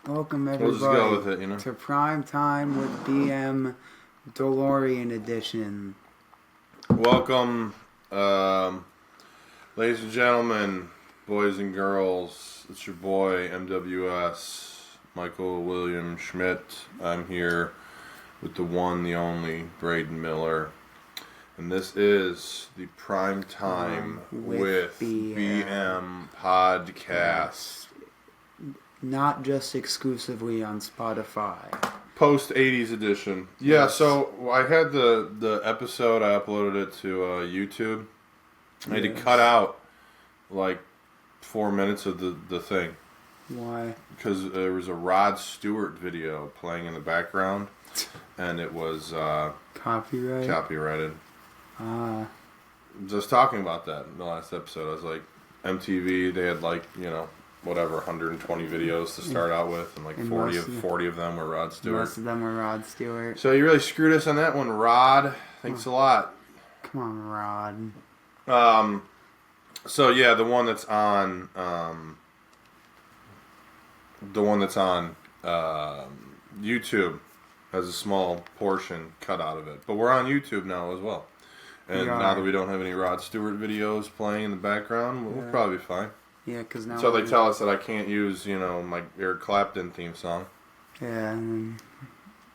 Welcome We'll just go with everybody it, you know. to Prime Time with BM DeLorean edition. Welcome, ladies and gentlemen, boys and girls. It's your boy MWS, Michael William Schmidt. I'm here with the one, the only, Braden Miller. And this is the Prime Time with BM podcast. Not just exclusively on Spotify. Post 80s edition. Yeah, Yes. so I had the episode, I uploaded it to YouTube. I had to cut out like 4 minutes of the thing. Why? Because there was a Rod Stewart video playing in the background, and it was copyrighted. Just talking about that in the last episode. I was like, MTV, they had like, whatever, 120 videos to start out with, and like 40 of them were Rod Stewart. Most of them were Rod Stewart. So you really screwed us on that one, Rod. Thanks a lot. Come on, Rod. So yeah, the one that's on YouTube has a small portion cut out of it, but we're on YouTube now as well. And now that we don't have any Rod Stewart videos playing in the background, we'll probably be fine. Yeah, because now. So they tell us that I can't use, my Eric Clapton theme song. Yeah, and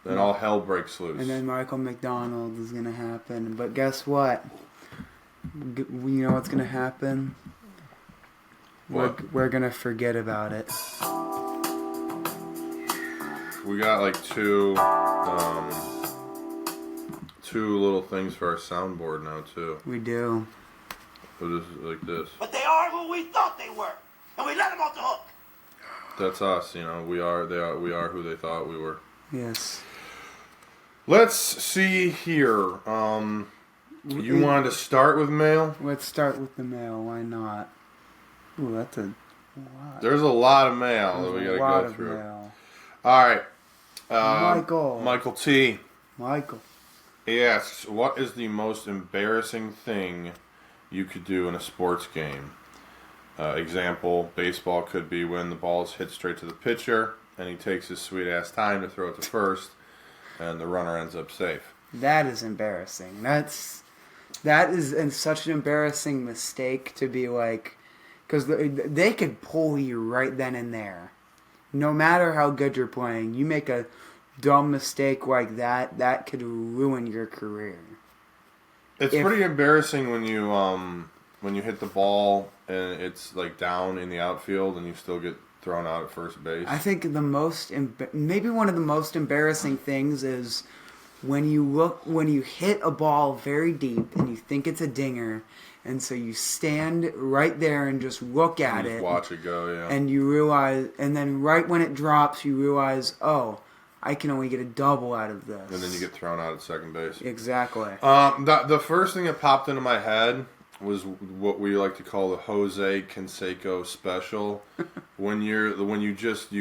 then all hell breaks loose. And then Michael McDonald is gonna happen. But guess what? You know what's gonna happen? What? We're gonna forget about it. We got like two little things for our soundboard now too. We do. So this is like this. But they are who we thought they were, and we let them off the hook. That's us, we are who they thought we were. Yes. Let's see here. You wanted to start with mail? Let's start with the mail. Why not? Ooh, that's a lot. There's a lot of mail that we gotta go through. Mail. All right. Michael T. Michael. He asks, what is the most embarrassing thing you could do in a sports game? Example, baseball could be when the ball is hit straight to the pitcher and he takes his sweet ass time to throw it to first and the runner ends up safe. That is embarrassing. That is such an embarrassing mistake to be like, because they could pull you right then and there. No matter how good you're playing, you make a dumb mistake like that could ruin your career. It's pretty embarrassing when you hit the ball and it's like down in the outfield and you still get thrown out at first base. I think maybe one of the most embarrassing things is when you hit a ball very deep and you think it's a dinger, and so you stand right there and just look at it, watch it go, yeah. And you realize, and then right when it drops, you realize, oh, I can only get a double out of this. And then you get thrown out at second base. Exactly. The first thing that popped into my head was what we like to call the Jose Canseco special. when you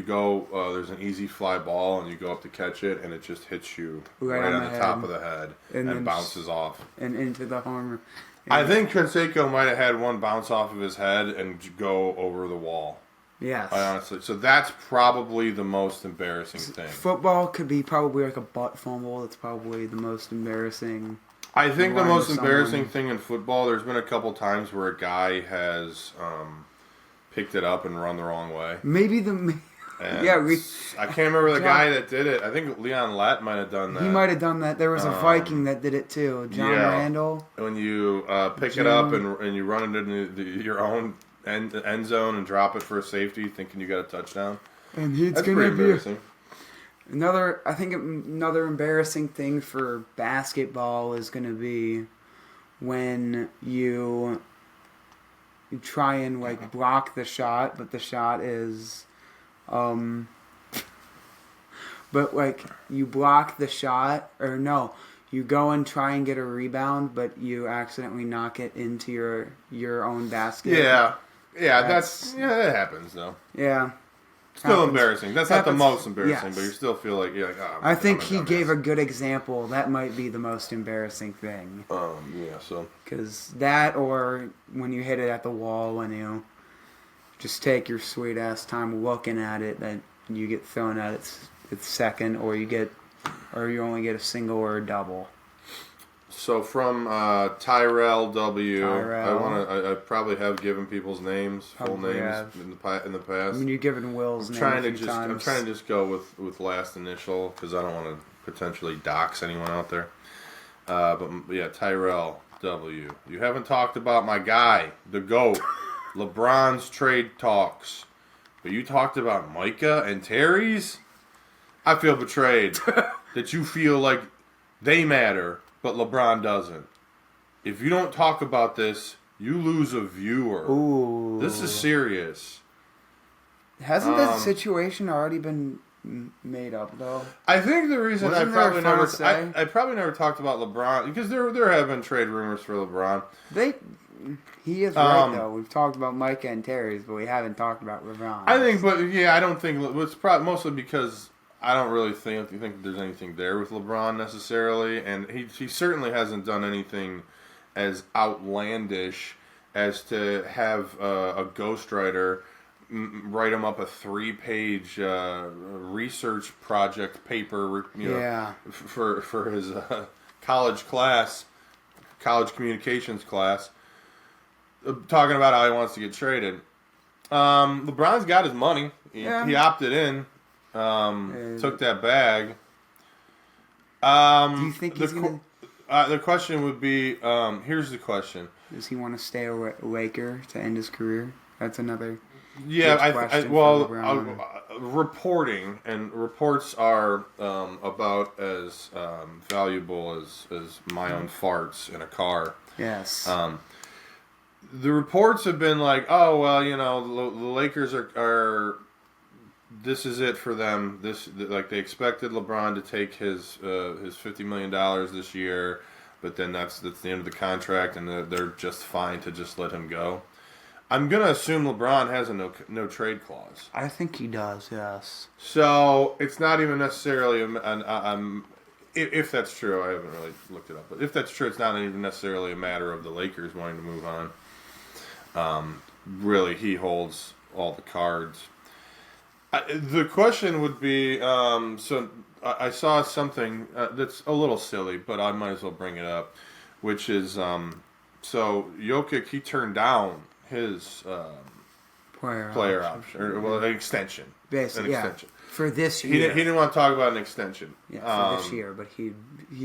go, there's an easy fly ball and you go up to catch it and it just hits you right on the top of the head and bounces off. And into the home. I think Canseco might have had one bounce off of his head and go over the wall. Yes. So that's probably the most embarrassing thing. Football could be probably like a butt fumble. That's probably the most embarrassing. I think the most embarrassing thing in football, there's been a couple times where a guy has picked it up and run the wrong way. I can't remember the guy that did it. I think Leon Lett might have done that. He might have done that. There was a Viking that did it too. John Randall. When you pick it up and you run it into your own end zone and drop it for a safety, thinking you got a touchdown. And that's pretty embarrassing. I think another embarrassing thing for basketball is going to be when you try and like block the shot, but the shot is, but like you block the shot, or no, you go and try and get a rebound, but you accidentally knock it into your own basket. Yeah, that happens though. Yeah. Still embarrassing. That's not the most embarrassing, but you still feel like you're like, oh. I think he gave a good example. That might be the most embarrassing thing. So. Because that, or when you hit it at the wall and you just take your sweet ass time looking at it, you get thrown out its second, or you only get a single or a double. So from Tyrell W. Tyrell. I probably have given people's names, full Probably names have. in the past. I mean, you've given Will's I'm name trying a to few just times. I'm trying to just go with last initial because I don't want to potentially dox anyone out there. But yeah, Tyrell W. You haven't talked about my guy, the GOAT, LeBron's trade talks, but you talked about Micah and Terry's. I feel betrayed that you feel like they matter, but LeBron doesn't. If you don't talk about this, you lose a viewer. Ooh. This is serious. Hasn't the situation already been made up though? I think the reason Wasn't there a final say? I probably never talked about LeBron because there have been trade rumors for LeBron. He is right though. We've talked about Micah and Terry's, but we haven't talked about LeBron. I think, but yeah, I don't think it's probably mostly because I don't really think there's anything there with LeBron necessarily, and he certainly hasn't done anything as outlandish as to have a ghostwriter write him up a 3-page research project paper, for his college communications class, talking about how he wants to get traded. LeBron's got his money. He opted in. Took that bag. Do you think he's gonna... The question would be, here's the question. Does he want to stay a Laker to end his career? That's another... Yeah, reporting and reports are about as valuable as my own farts in a car. Yes. The reports have been like, oh well, the Lakers are this is it for them. They expected LeBron to take his $50 million this year, but then that's the end of the contract, and they're just fine to just let him go. I'm going to assume LeBron has a no trade clause. I think he does, yes. So it's not even necessarily if that's true, I haven't really looked it up, but if that's true, it's not even necessarily a matter of the Lakers wanting to move on. Really, he holds all the cards. The question would be, so I saw something that's a little silly, but I might as well bring it up, which is, so Jokic, he turned down his player option, or an extension. Basically, an extension. For this year. He didn't want to talk about an extension. Yeah, for this year, but he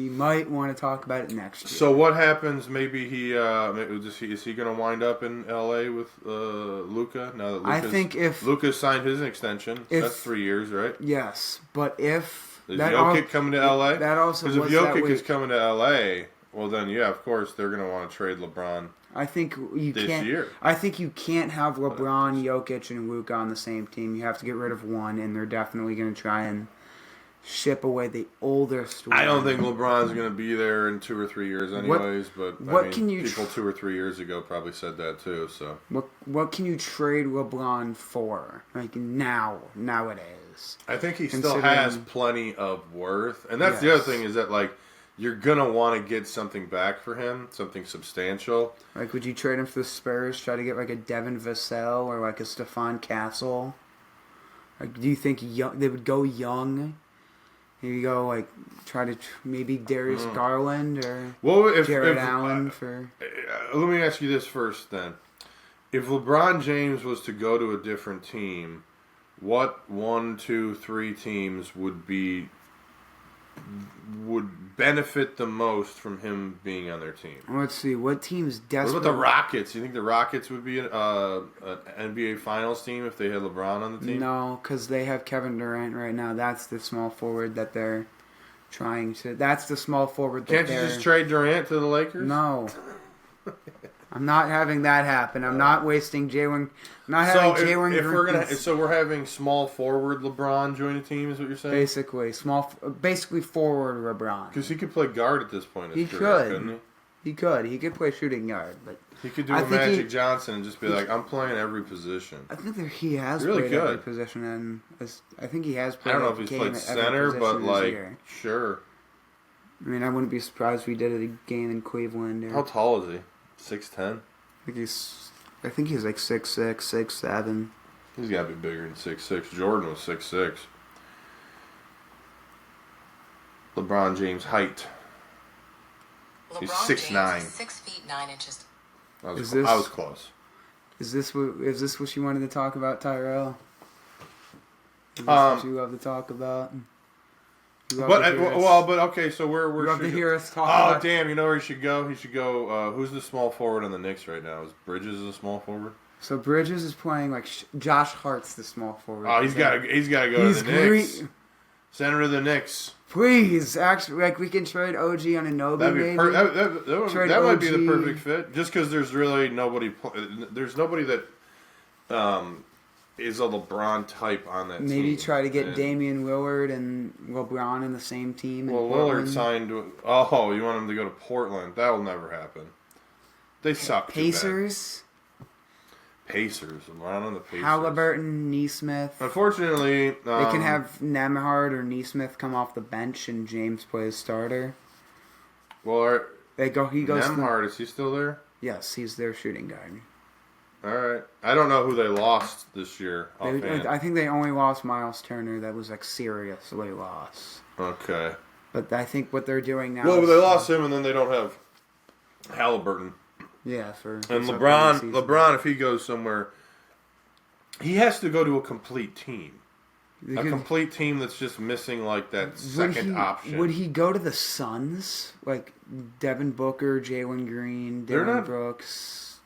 might want to talk about it next year. So what happens? Maybe is he going to wind up in L.A. with Luka? Now that I think if Luka signed his extension, that's 3 years, right? Yes, but if is Jokic coming to L.A.? That also because if Jokic is coming to L.A., well then of course they're going to want to trade LeBron. I think year. I think you can't have LeBron, Jokic, and Luka on the same team. You have to get rid of one, and they're definitely going to try and ship away the oldest one. I don't think LeBron's going to be there in 2 or 3 years, anyways. People 2 or 3 years ago probably said that too. So what can you trade LeBron for? Like nowadays? I think he still has plenty of worth, and that's the other thing is that you're going to want to get something back for him, something substantial. Like, would you trade him for the Spurs, try to get, a Devin Vassell or, a Stephon Castle? Like, do you think they would go young? Maybe go, try to maybe Darius Garland or Jared Allen for... Let me ask you this first, then. If LeBron James was to go to a different team, what 1, 2, 3 teams would benefit the most from him being on their team? Let's see. What team's desperate? What about the Rockets? You think the Rockets would be an NBA Finals team if they had LeBron on the team? No, because they have Kevin Durant right now. That's the small forward that they're trying to... That's the small forward that Can't you just trade Durant to the Lakers? No. I'm not having that happen. I'm not wasting Jalen. I'm not having Jalen. So we're having small forward LeBron join the team. Is what you're saying? Basically forward LeBron. Because he could play guard at this point. He could. Couldn't he? He could. He could play shooting guard, but he could do a Magic Johnson and just be like, "I'm playing every position." I think that he has played every position, and I think he has played. I don't know if he's played center, but sure. I mean, I wouldn't be surprised if he did it again in Cleveland. How tall is he? 6'10"? I think he's 6'6", 6'7". He's got to be bigger than 6'6". Jordan was 6'6". LeBron James' height. He's 6'9". 6 feet 9 inches. I was close. Is this what you wanted to talk about, Tyrell? Is this what you love to talk about? Okay, so we're you love to hear us talk Oh, about... damn, you know where he should go? He should go, who's the small forward on the Knicks right now? Is Bridges a small forward? So Bridges is playing like Josh Hart's the small forward. Oh, he's got to go to the Knicks. Send him to the Knicks. Please, actually, like we can trade OG on Anunoby. That'd be that might be the perfect fit. Just because there's really nobody. There's nobody that is a LeBron type on that team. Maybe try to get Damian Lillard and LeBron in the same team. Well, Lillard signed. Oh, you want him to go to Portland? That will never happen. They suck. Pacers. Pacers. LeBron on the Pacers. Halliburton, Neesmith. Unfortunately, they can have Nembhard or Neesmith come off the bench and James plays starter. Well, he goes. Nembhard, is he still there? Yes, he's their shooting guard. All right. I don't know who they lost this year. I think they only lost Miles Turner. That was like seriously lost. Okay. But I think what they're doing now. Well, they lost him, and then they don't have Halliburton. Yeah, and LeBron, if he goes somewhere, he has to go to a complete team. A complete team that's just missing like that second option. Would he go to the Suns? Like Devin Booker, Jalen Green, Dylan Brooks,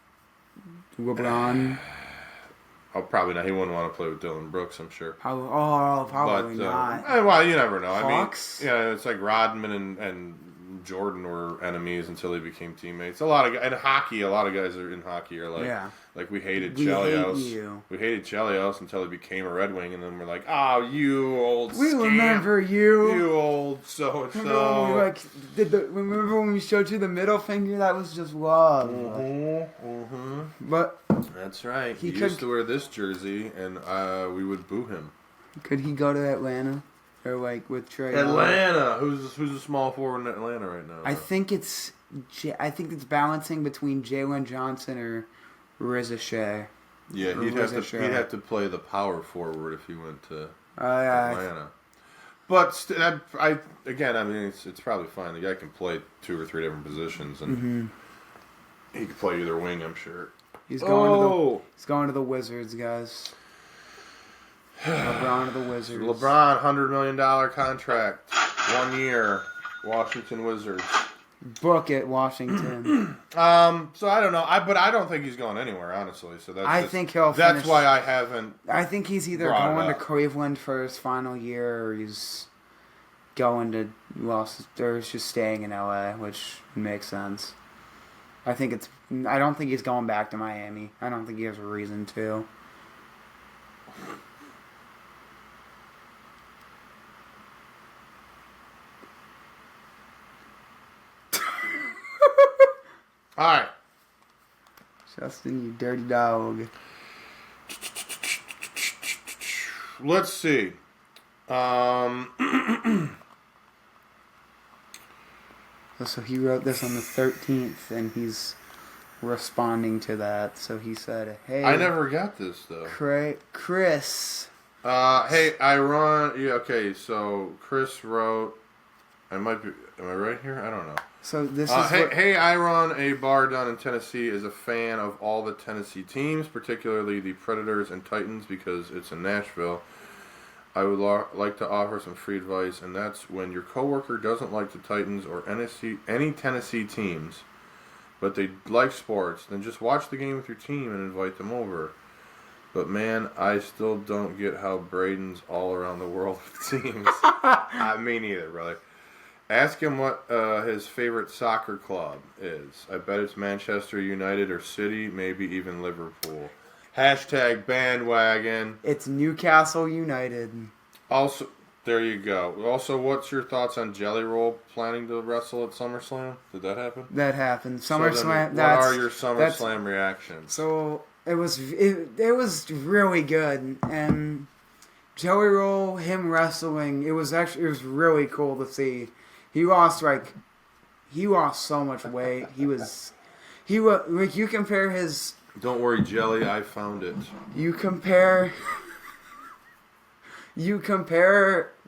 LeBron? Oh, probably not. He wouldn't want to play with Dylan Brooks, I'm sure. Probably not. Well, you never know. Hawks? I mean, yeah, it's like Rodman and Jordan were enemies until they became teammates. A lot of guys in hockey, a lot of guys are in hockey are like we hated Chelios. We hated Chelios until he became a Red Wing, and then we're like, oh, you old. We scamp. Remember you. You old so and so. Remember when we showed you the middle finger? That was just love. But that's right. He used to wear this jersey, and we would boo him. Could he go to Atlanta? Or like with Trey. Atlanta. Who's the small forward in Atlanta right now? I think it's balancing between Jalen Johnson or Reza Shea. Yeah, he'd have to play the power forward if he went to Atlanta. But it's probably fine. The guy can play 2 or 3 different positions, and he could play either wing. I'm sure. He's going to the Wizards, guys. LeBron to the Wizards. LeBron, $100 million contract, 1 year, Washington Wizards. Book it, Washington. So I don't know, but I don't think he's going anywhere, honestly. So think he'll. That's why I haven't. I think he's either going to Cleveland for his final year, or he's going to or he's just staying in LA, which makes sense. I don't think he's going back to Miami. I don't think he has a reason to. All right. Justin, you dirty dog. Let's see. So he wrote this on the 13th, and he's responding to that. So he said, "Hey, I never got this though." Chris. Hey, yeah, okay. So Chris wrote. Am I right here? I don't know. So this is Hey, Iron, a bar down in Tennessee, is a fan of all the Tennessee teams, particularly the Predators and Titans, because it's in Nashville. I would like to offer some free advice, and that's when your coworker doesn't like the Titans or any Tennessee teams, but they like sports, then just watch the game with your team and invite them over. But man, I still don't get how Braden's all around the world with teams. Me neither, brother. Ask him what his favorite soccer club is. I bet it's Manchester United or City, maybe even Liverpool. Hashtag bandwagon. It's Newcastle United. Also, there you go. Also, what's your thoughts on Jelly Roll planning to wrestle at SummerSlam? Did that happen? That happened. SummerSlam. What are your SummerSlam reactions? So it was really good, and Jelly Roll, him wrestling, it was really cool to see. He lost so much weight. He was like, you compare his Don't worry, Jelly. I found it. You compare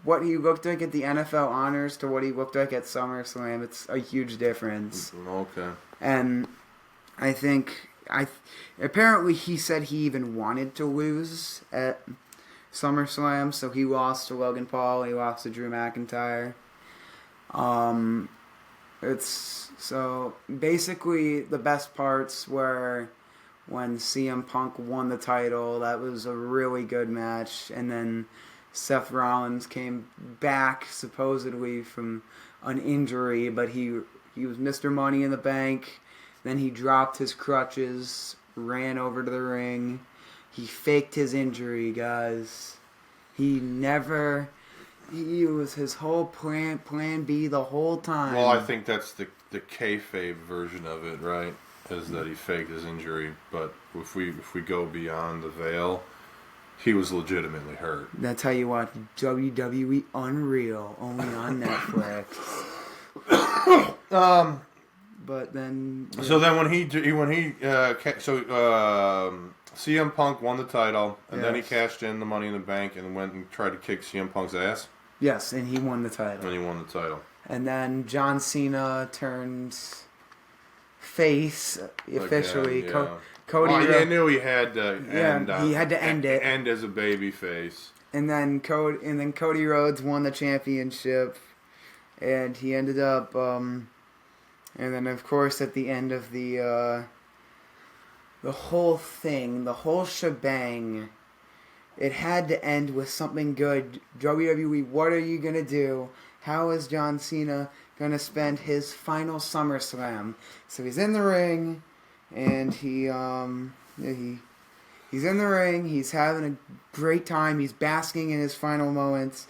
what he looked like at the NFL Honors to what he looked like at SummerSlam. It's a huge difference. Okay. And I think apparently he said he even wanted to lose at SummerSlam, so he lost to Logan Paul, he lost to Drew McIntyre. It's so basically the best parts were when CM Punk won the title. That was a really good match, and then Seth Rollins came back supposedly from an injury, but he was Mr. Money in the Bank. Then he dropped his crutches, ran over to the ring. He faked his injury, guys. He was his whole plan B the whole time. Well, I think that's the kayfabe version of it, right? Is that he faked his injury, but if we go beyond the veil, he was legitimately hurt. That's how you watch WWE Unreal, only on Netflix. But then, yeah. So then CM Punk won the title, and then he cashed in the Money in the Bank and went and tried to kick CM Punk's ass. Yes, and he won the title. And then John Cena turned face officially. Again, yeah. Cody. I knew he had to end. He had to end it. End as a baby face. And then Cody Rhodes won the championship, and he ended up. And then of course at the end of the whole thing, the whole shebang, it had to end with something good. WWE, what are you gonna do? How is John Cena gonna spend his final SummerSlam? So he's in the ring, and he's in the ring. He's having a great time. He's basking in his final moments,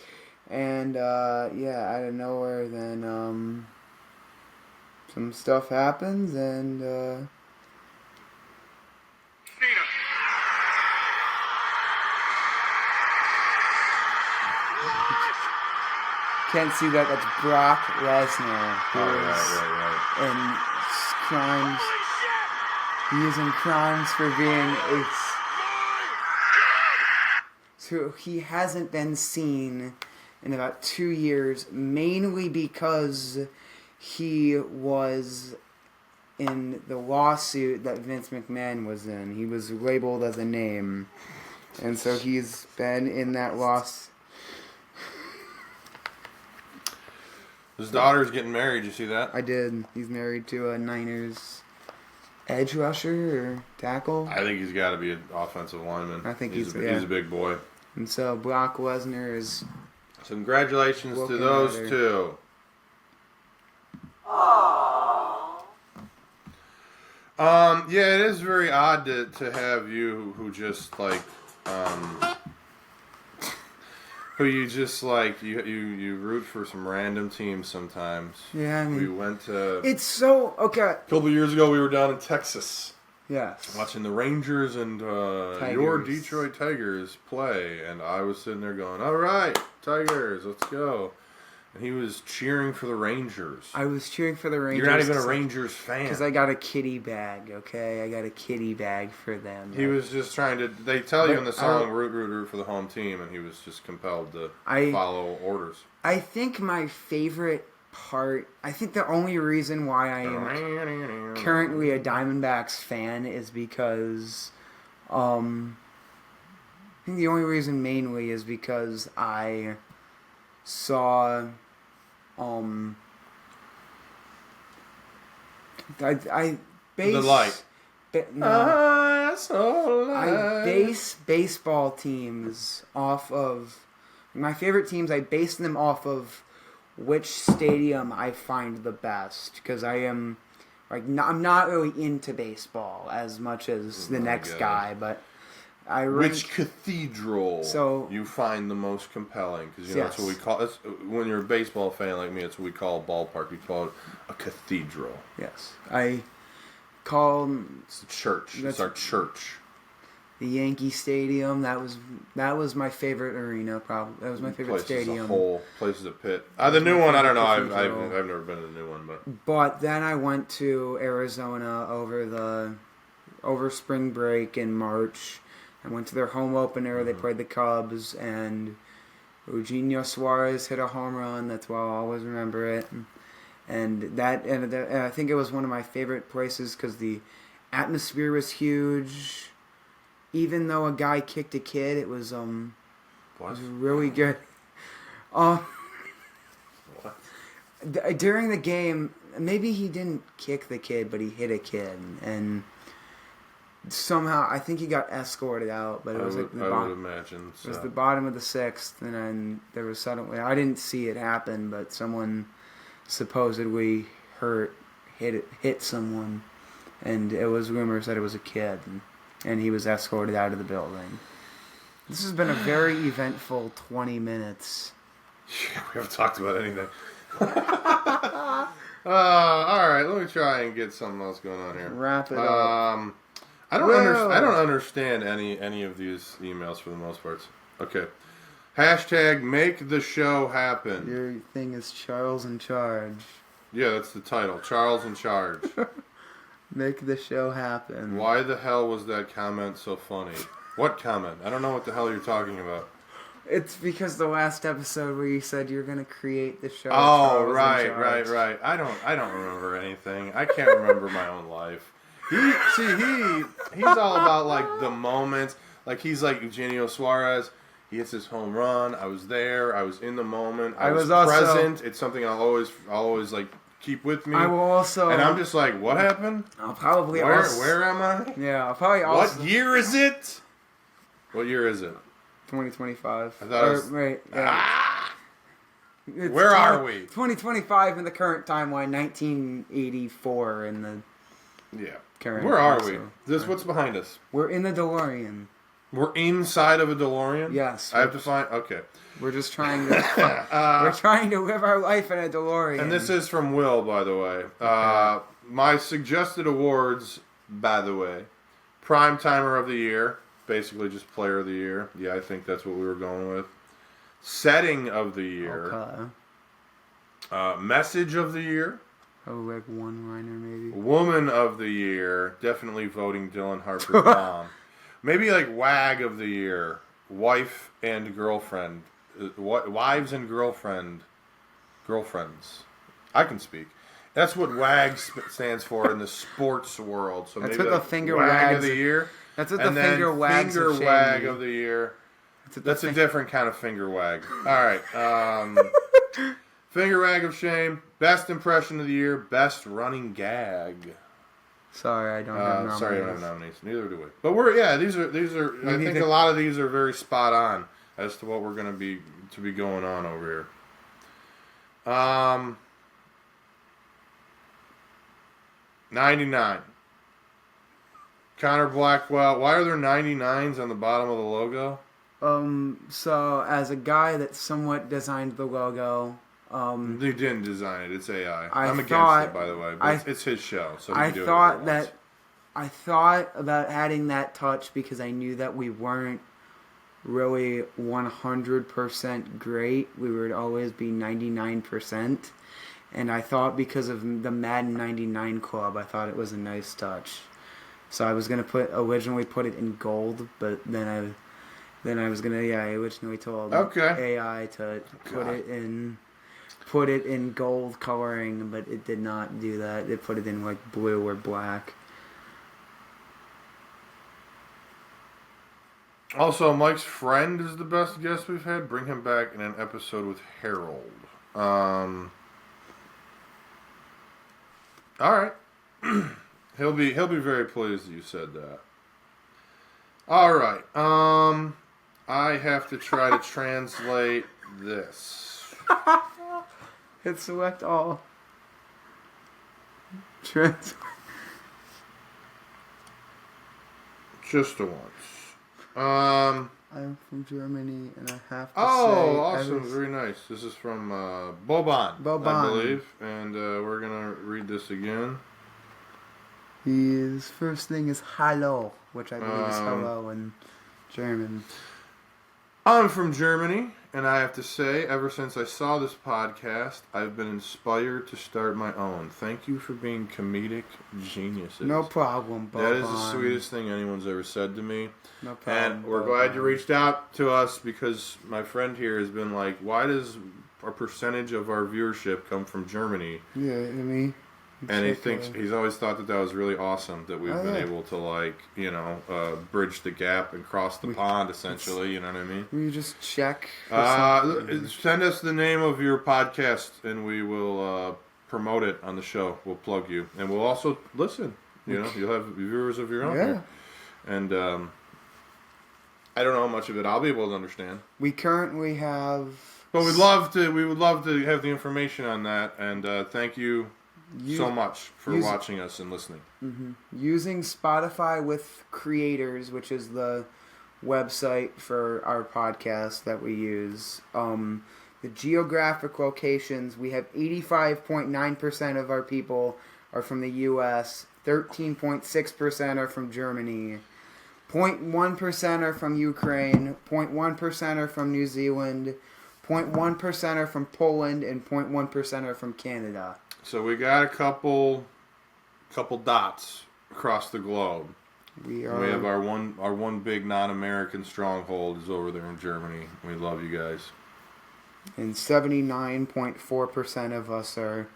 and out of nowhere, then some stuff happens, and can't see that. That's Brock Lesnar. Right. And crimes. He is in crimes for being a. So he hasn't been seen in about 2 years, mainly because he was in the lawsuit that Vince McMahon was in. He was labeled as a name, and so he's been in that lawsuit. His daughter's getting married. You see that? I did. He's married to a Niners edge rusher or tackle. I think he's got to be an offensive lineman. I think he's a big boy. And so Brock Lesnar is. So congratulations to those two. Yeah, it is very odd to have you who just like who you just like you root for some random teams sometimes. Yeah, I mean, we went to. It's so okay. A couple of years ago, we were down in Texas. Yes. Watching the Rangers and your Detroit Tigers play, and I was sitting there going, "All right, Tigers, let's go." And he was cheering for the Rangers. I was cheering for the Rangers. You're not even a Rangers fan. Because I got a kitty bag, okay? I got a kitty bag for them. He was just trying to... They tell you in the song, root for the home team, and he was just compelled to follow orders. I think my favorite part... I think the only reason why I am currently a Diamondbacks fan is because... I think the only reason mainly is because I saw... I base the light. I base baseball teams off of my favorite teams. I base them off of which stadium I find the best because I am I'm not really into baseball as much as the next guy, but which cathedral you find the most compelling? Because that's what we call it. When you're a baseball fan like me, it's what we call a ballpark. We call it a cathedral. Yes, it's a church. It's our church. The Yankee Stadium. That was my favorite arena. Probably that was my favorite stadium. Place is a pit. The new one, I don't know. I've never been to the new one, but then I went to Arizona over the over spring break in March. I went to their home opener. They played the Cubs, and Eugenio Suarez hit a home run. That's why I'll always remember it. And I think it was one of my favorite places because the atmosphere was huge. Even though a guy kicked a kid, it was really good. What? During the game, maybe he didn't kick the kid, but he hit a kid, and somehow I think he got escorted out. But it was like the bottom. I would imagine. So. It was the bottom of the sixth, and then there was suddenly I didn't see it happen, but someone supposedly hit someone, and it was rumors that it was a kid, and he was escorted out of the building. This has been a very eventful 20 minutes. Yeah, we haven't talked about anything. All right, let me try and get something else going on here. Wrap it up. I don't understand any of these emails for the most part. Okay. Hashtag make the show happen. Your thing is Charles in charge. Yeah, that's the title. Charles in charge. Make the show happen. Why the hell was that comment so funny? What comment? I don't know what the hell you're talking about. It's because the last episode where you said you're gonna create the show. Oh, right. I don't remember anything. I can't remember my own life. He's all about like the moments. Like he's like Eugenio Suarez. He hits his home run. I was there. I was in the moment. I was present. It's something I'll always like keep with me. I will also. And I'm just like, what happened? I'll probably Where am I? Yeah, I'll probably also. What year is it? What year is it? 2025. I thought it was... Right. Yeah. Where are we? 2025 in the current timeline. 1984 in the. Yeah. Current. Where are we? What's behind us? We're in the DeLorean. We're inside of a DeLorean? Yes. I have to find... Okay. We're just trying to... we're trying to live our life in a DeLorean. And this is from Will, by the way. Okay. My suggested awards, by the way. Prime Timer of the Year. Basically just Player of the Year. Yeah, I think that's what we were going with. Setting of the Year. Okay. Message of the Year. Oh, like one-liner maybe. Woman of the Year. Definitely voting Dylan Harper's mom. Maybe like Wag of the Year, wife and girlfriend, wives and girlfriends. I can speak. That's what WAG stands for in the sports world. So that's maybe what like the finger Wag wags of the Year. That's what the finger wags. Finger wag of the year. That's a different kind of finger wag. All right. Finger wag of shame. Best impression of the year. Best running gag. Sorry, I don't have nominees. Sorry, I don't have nominees. Neither do we. But these are. I think a lot of these are very spot on as to what we're going to be going on over here. 99. Connor Blackwell. Why are there 99s on the bottom of the logo? So as a guy that somewhat designed the logo, they didn't design it. It's AI. I'm against it, by the way. But it's his show, so he can do it. I thought about adding that touch because I knew that we weren't really 100% great. We would always be 99%. And I thought because of the Madden 99 Club, I thought it was a nice touch. So I was gonna originally put it in gold, but then I was gonna I originally told AI to put it in gold coloring, but it did not do that. It put it in like blue or black. Also, Mike's friend is the best guest we've had. Bring him back in an episode with Harold. All right. He'll be very pleased that you said that. All right. I have to try to translate this. Hit select all. Translate. Just the once. I'm from Germany, and I have to say... Oh, awesome. Very nice. This is from Boban, I believe. And we're going to read this again. His first thing is Hallo, which I believe is hello in German. I'm from Germany, And I have to say, ever since I saw this podcast, I've been inspired to start my own. Thank you for being comedic geniuses. No problem, Bob. That is the sweetest thing anyone's ever said to me. No problem. And we're glad you reached out to us because my friend here has been like, why does a percentage of our viewership come from Germany? Yeah, I mean... And he's always thought that was really awesome that we've been able to bridge the gap and cross the pond essentially. You know what I mean? We just check. Send us the name of your podcast and we will promote it on the show. We'll plug you and we'll also listen. You know, you'll have viewers of your own. Here. And I don't know how much of it I'll be able to understand. We currently have, but we would love to have the information on that. And thank you. So much for watching us and listening. Mm-hmm. Using Spotify with Creators, which is the website for our podcast that we use. The geographic locations, we have 85.9% of our people are from the U.S., 13.6% are from Germany, 0.1% are from Ukraine, 0.1% are from New Zealand, 0.1% are from Poland, and 0.1% are from Canada. So we got a couple dots across the globe. We have our one big non-American stronghold is over there in Germany. We love you guys. And 79.4% of us are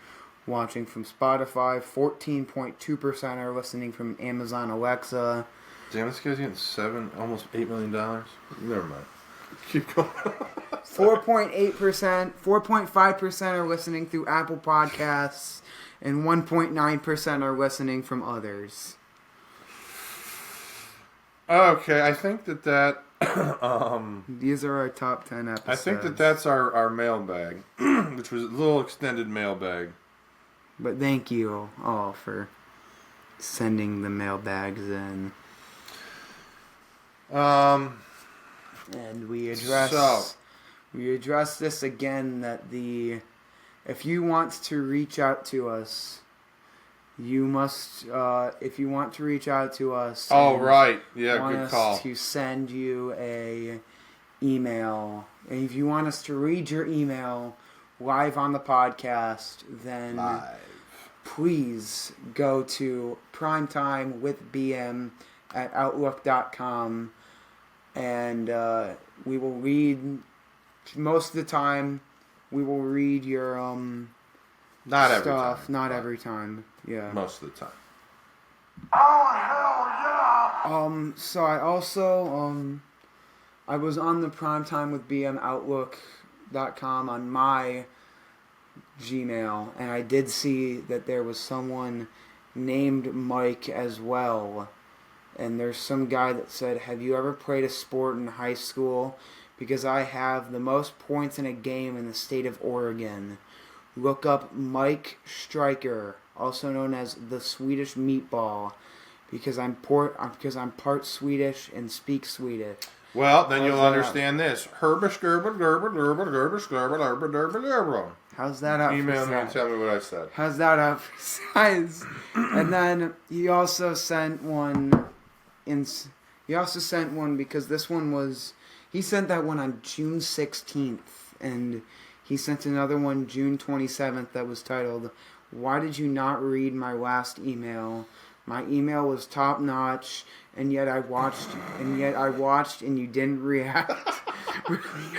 watching from Spotify. 14.2% are listening from Amazon Alexa. Damn, this guy's getting almost $8 million. Never mind. Keep going. 4.8%, 4.5% are listening through Apple Podcasts, and 1.9% are listening from others. Okay, I think that these are our top 10 episodes. I think that's our mailbag, which was a little extended mailbag. But thank you all for sending the mailbags in. And we address this again that if you want to reach out to us, you must if you want to reach out to us. Oh right, yeah, good call. To send you a email, and if you want us to read your email live on the podcast, then please go to PRIMETIMEwithBM@outlook.com. And we will read, most of the time, we will read your not every stuff. Time, not every time. Yeah. Most of the time. Oh, hell yeah! So I also, I was on the PRIMETIMEwithBM Outlook.com on my Gmail, and I did see that there was someone named Mike as well. And there's some guy that said, have you ever played a sport in high school? Because I have the most points in a game in the state of Oregon. Look up Mike Stryker, also known as the Swedish Meatball, because I'm part Swedish and speak Swedish. Well, then you'll understand this. How's that up? Email me and tell me what I said. How's that up for size? And then he also sent one. Because this one was... He sent that one on June 16th. And he sent another one June 27th that was titled, Why Did You Not Read My Last Email? My email was top notch, and yet I watched and you didn't react.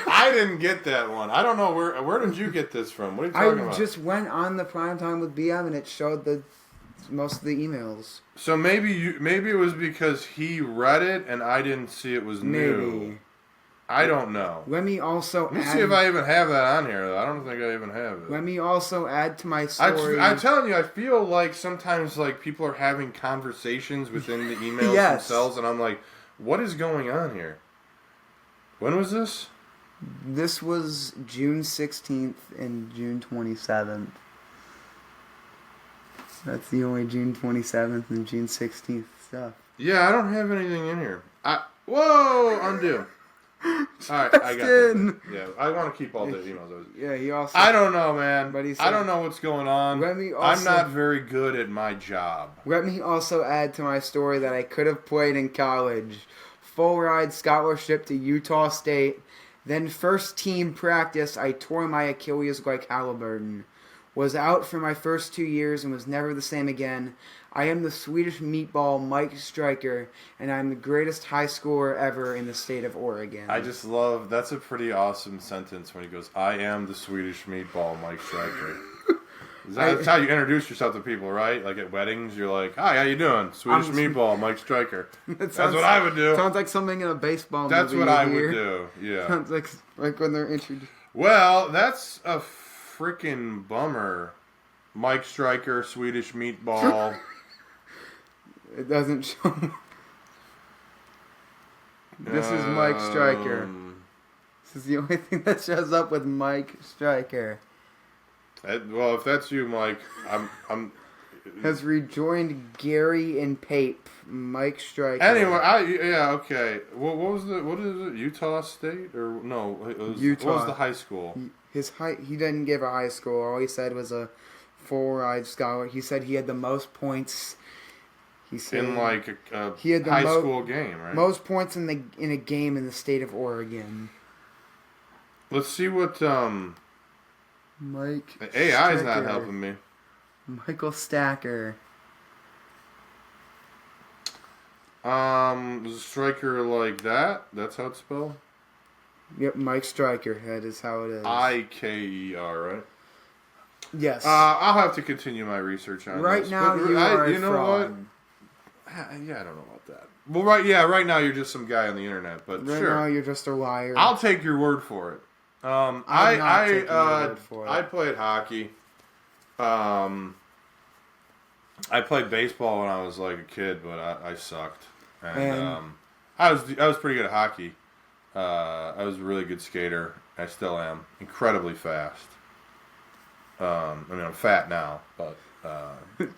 I didn't get that one. I don't know where did you get this from? What are you talking about? I just went on the Primetime with BM and it showed most of the emails. So maybe it was because he read it and I didn't see it was new. Maybe. I don't know. Let me also see if I even have that on here. I don't think I even have it. Let me also add to my story. I'm telling you, I feel like sometimes like people are having conversations within the emails themselves, and I'm like, what is going on here? When was this? This was June 16th and June 27th. That's the only June 27th and June 16th stuff. Yeah, I don't have anything in here. Whoa, undo. Alright, I got that. Yeah, I want to keep all the emails. Yeah, he also... I don't know, man. But he said, I don't know what's going on. I'm not very good at my job. Let me also add to my story that I could have played in college. Full ride scholarship to Utah State. Then first team practice, I tore my Achilles like Halliburton. Was out for my first 2 years and was never the same again. I am the Swedish meatball Mike Stryker, and I'm the greatest high schooler ever in the state of Oregon. I just love, that's a pretty awesome sentence when he goes, I am the Swedish meatball, Mike Stryker. That's how you introduce yourself to people, right? Like at weddings, you're like, hi, how you doing? Swedish meatball, Mike Stryker. That's what I would do. Sounds like something in a baseball movie. That's what I would do, yeah. Sounds like when they're introduced. Well, that's a freaking bummer. Mike Stryker, Swedish meatball. It doesn't show. This is Mike Stryker. This is the only thing that shows up with Mike Stryker. Well, if that's you, Mike, I'm has rejoined Gary and Pape. Mike Stryker. Anyway, okay. What is it? Utah State or no? Utah. What was the high school? He didn't give a high school. All he said was a full-ride scholar. He said he had the most points. He said in like a he had the high school game, right? Most points in a game in the state of Oregon. Let's see what Mike. the AI is Stacker. not helping me. Michael Stacker. Was a striker like that? That's how it's spelled? Yep, Mike Stryker. That is how it is. Ikeer, right? Yes. I'll have to continue my research on right this. now, you are a you know fraud. what? Yeah, I don't know about that. Well, right now you're just some guy on the internet, but Right sure. now, you're just a liar. I'll take your word for it. I played hockey. I played baseball when I was like a kid, but I sucked. And I was pretty good at hockey. I was a really good skater. I still am. Incredibly fast. I'm fat now, but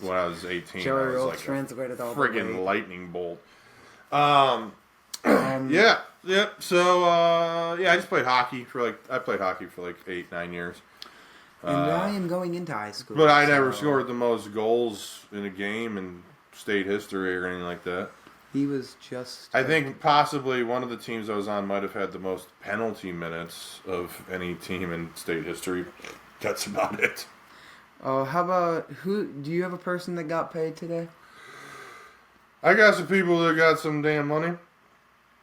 when I was 18, I was like a friggin' lightning bolt. Yeah. So I just played hockey for like 8-9 years. And I am going into high school. But I never scored the most goals in a game in state history or anything like that. He was just... I think possibly one of the teams I was on might have had the most penalty minutes of any team in state history. That's about it. Oh, how about... Do you have a person that got paid today? I got some people that got some damn money.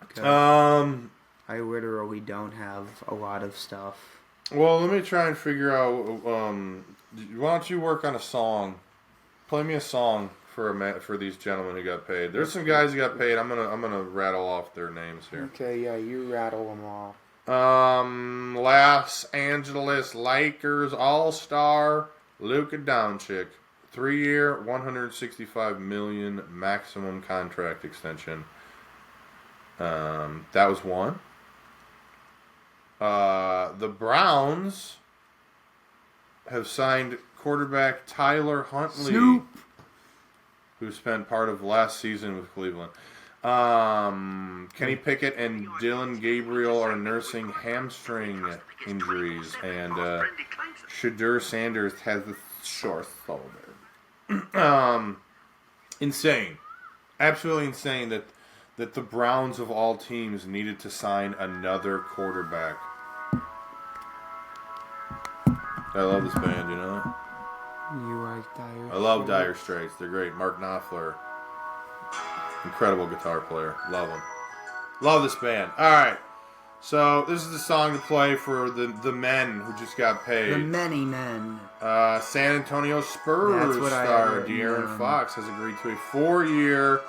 Okay. I literally don't have a lot of stuff. Well, let me try and figure out. Why don't you work on a song? Play me a song for these gentlemen who got paid. There's some guys who got paid. I'm gonna rattle off their names here. Okay, yeah, you rattle them off. Los Angeles Lakers All-Star Luka Doncic, 3-year, $165 million maximum contract extension. That was one. The Browns have signed quarterback Tyler Huntley, Snoop. who spent part of last season with Cleveland. Kenny Pickett and Dylan Gabriel are nursing hamstring injuries, and Shadur Sanders has the short shoulder. Insane. Absolutely insane that the Browns of all teams needed to sign another quarterback. I love this band, you know that? You like Dire Straits? I love Dire Straits. They're great. Mark Knopfler, incredible guitar player. Love him. Love this band. All right. So this is the song to play for the men who just got paid. The many men. San Antonio Spurs star De'Aaron Fox has agreed to a 4-year,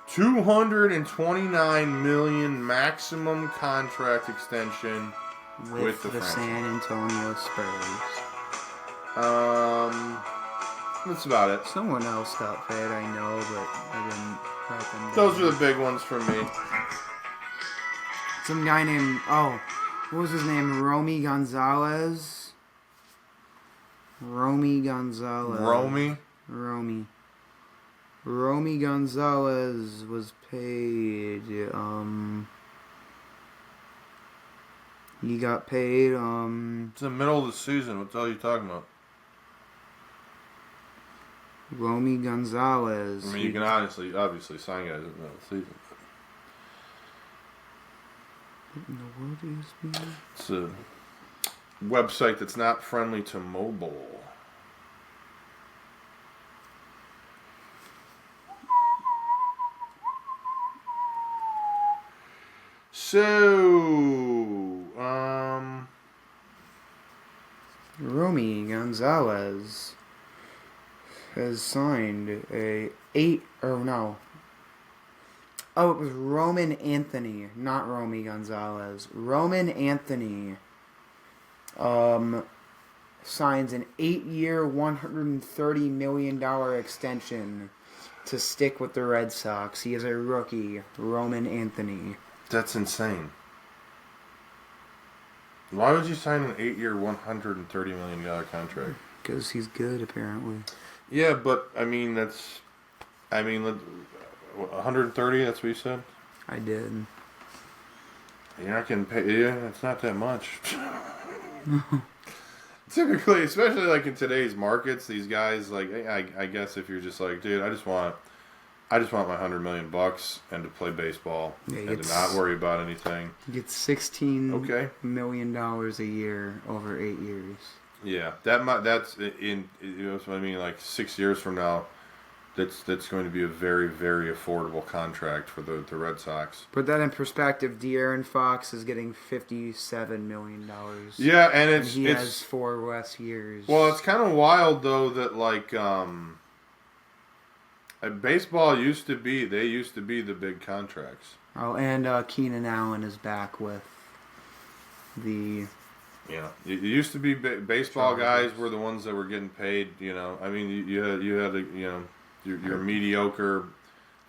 $229 million maximum contract extension with the franchise. San Antonio Spurs. That's about it. Someone else got paid, I know, but I didn't write them down. Those are the big ones for me. Some guy named, what was his name? Romy Gonzalez? Romy Gonzalez. Romy Gonzalez was paid, he got paid, It's the middle of the season. What the hell are you talking about? Romy Gonzalez. I mean, you can obviously sign guys in the middle of the season. What in the world is ESPN? It's a website that's not friendly to mobile. So, Romy Gonzalez has signed a it was Roman Anthony, not Romy Gonzalez. Roman Anthony signs an 8-year, $130 million extension to stick with the Red Sox. He is a rookie, Roman Anthony. that's insane. Why would you sign an 8-year, $130 million contract? Because he's good, apparently. Yeah, but I mean, 130. That's what you said. I did. You're not getting paid. Yeah, it's not that much. Typically, especially like in today's markets, these guys like I guess if you're just like, dude, I just want my $100 million and to play baseball and to not worry about anything. He gets $16 million a year over 8 years. Yeah, that's in what I mean. Like 6 years from now, that's going to be a very, very affordable contract for the Red Sox. Put that in perspective. De'Aaron Fox is getting $57 million. Yeah, and he has 4 less years. Well, it's kind of wild though that like baseball used to be the big contracts. Oh, and Keenan Allen is back with the. Yeah, it used to be baseball guys were the ones that were getting paid. You know, I mean, you had your mediocre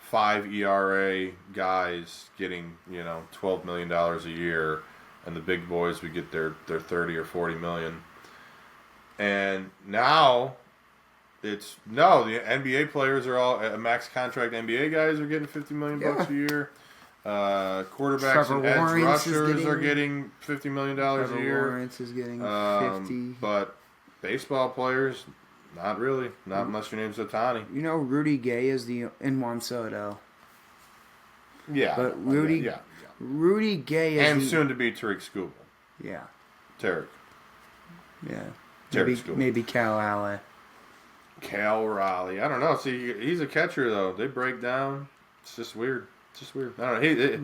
5 ERA guys getting $12 million a year, and the big boys would get their 30 or 40 million. And now the NBA players are all max contract. NBA guys are getting $50 million bucks a year. Quarterbacks and edge rushers are getting $50 million a year. Lawrence is getting 50. But baseball players, not really. Not unless your name's Ohtani. Rudy Gay is in Juan Soto. Yeah. But Rudy Gay is... And soon to be Tariq Skubal. Yeah. Tarek. Yeah. Maybe Cal Raleigh. Cal Raleigh. I don't know. See, he's a catcher, though. They break down. It's just weird. I don't know.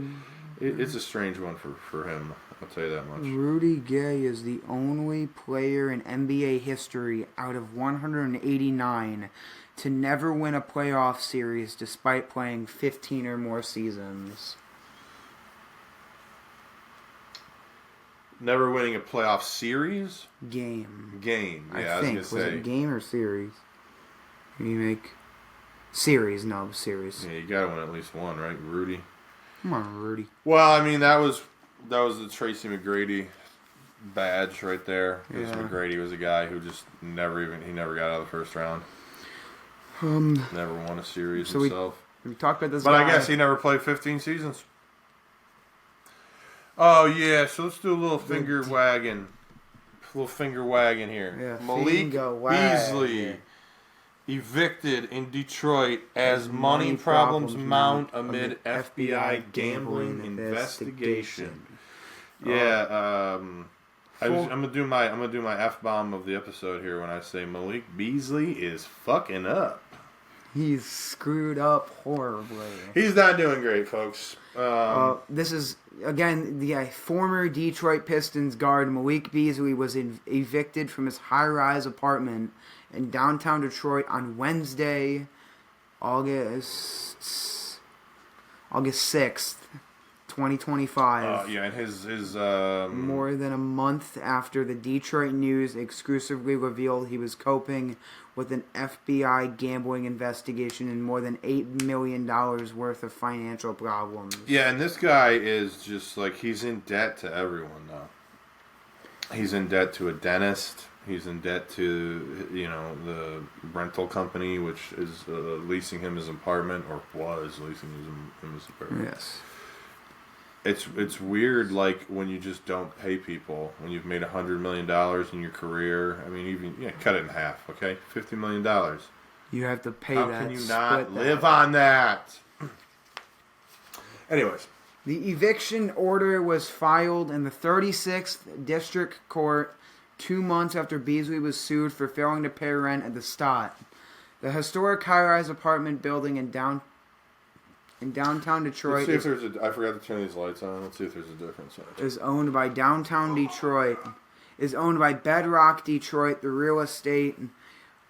It's a strange one for him. I'll tell you that much. Rudy Gay is the only player in NBA history out of 189 to never win a playoff series despite playing 15 or more seasons. Never winning a playoff series? Game. Yeah, I was going to say. Was it game or series? You make... Series. Yeah, you got to win at least one, right, Rudy? Come on, Rudy. Well, I mean, that was the Tracy McGrady badge right there. Because McGrady was a guy who just never got out of the first round. Never won a series himself. We talked about this. But I guess he never played 15 seasons. Oh yeah, so let's do a little finger wagging here. Yeah, Malik Beasley. Evicted in Detroit as money problems mount amid FBI gambling investigation. Yeah, I'm gonna do my F-bomb of the episode here when I say Malik Beasley is fucking up. He's screwed up horribly. He's not doing great, folks. This is, again, the former Detroit Pistons guard Malik Beasley was evicted from his high-rise apartment in downtown Detroit on Wednesday, August 6th, 2025. And his more than a month after the Detroit News exclusively revealed he was coping with an FBI gambling investigation and more than $8 million worth of financial problems. Yeah, and this guy is just like, he's in debt to everyone now. He's in debt to a dentist. He's in debt to, the rental company, which is leasing him his apartment, or was leasing him his apartment. Yes. It's weird, like, when you just don't pay people, when you've made $100 million in your career. I mean, even, cut it in half, okay? $50 million. You have to pay How that. can you not live on that? Anyways, The eviction order was filed in the 36th District Court 2 months after Beasley was sued for failing to pay rent at the Stott, the historic high-rise apartment building in downtown Detroit. Let's see if there's I forgot to turn these lights on. Let's see if there's a difference. Is owned by downtown Detroit. Is owned by Bedrock Detroit, the real estate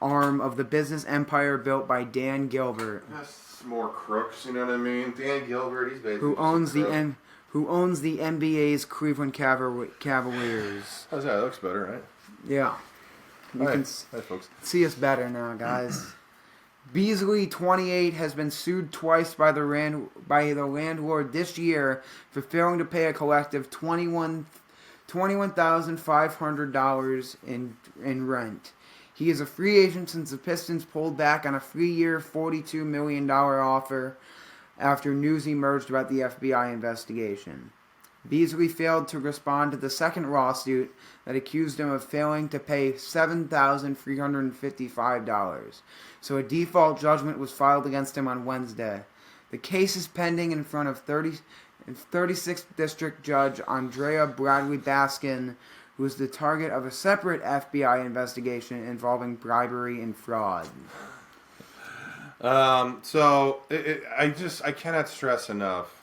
arm of the business empire built by Dan Gilbert. That's more crooks, you know what I mean? Dan Gilbert, he's basically who owns the NBA's Cleveland Cavaliers. How's that? That looks better, right? Yeah. You can Hi, folks. see us better now, guys. Beasley, 28, has been sued twice by the landlord this year for failing to pay a collective $21,500 in rent. He is a free agent since the Pistons pulled back on a 3-year, $42 million offer after news emerged about the FBI investigation. Beasley failed to respond to the second lawsuit that accused him of failing to pay $7,355, so a default judgment was filed against him on Wednesday. The case is pending in front of 36th District Judge Andrea Bradley Baskin, who is the target of a separate FBI investigation involving bribery and fraud. I cannot stress enough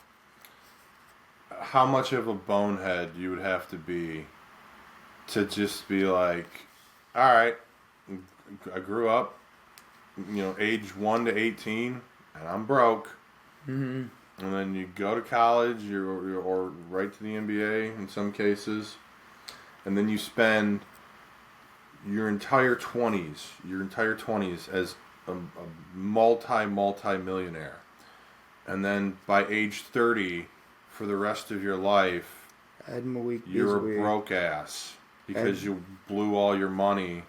how much of a bonehead you would have to be to just be like, all right, I grew up, age 1 to 18, and I'm broke. Mm-hmm. And then you go to college, or right to the NBA in some cases, and then you spend your entire 20s as a multi-millionaire. And then by age 30, for the rest of your life, you're a broke ass because you blew all your money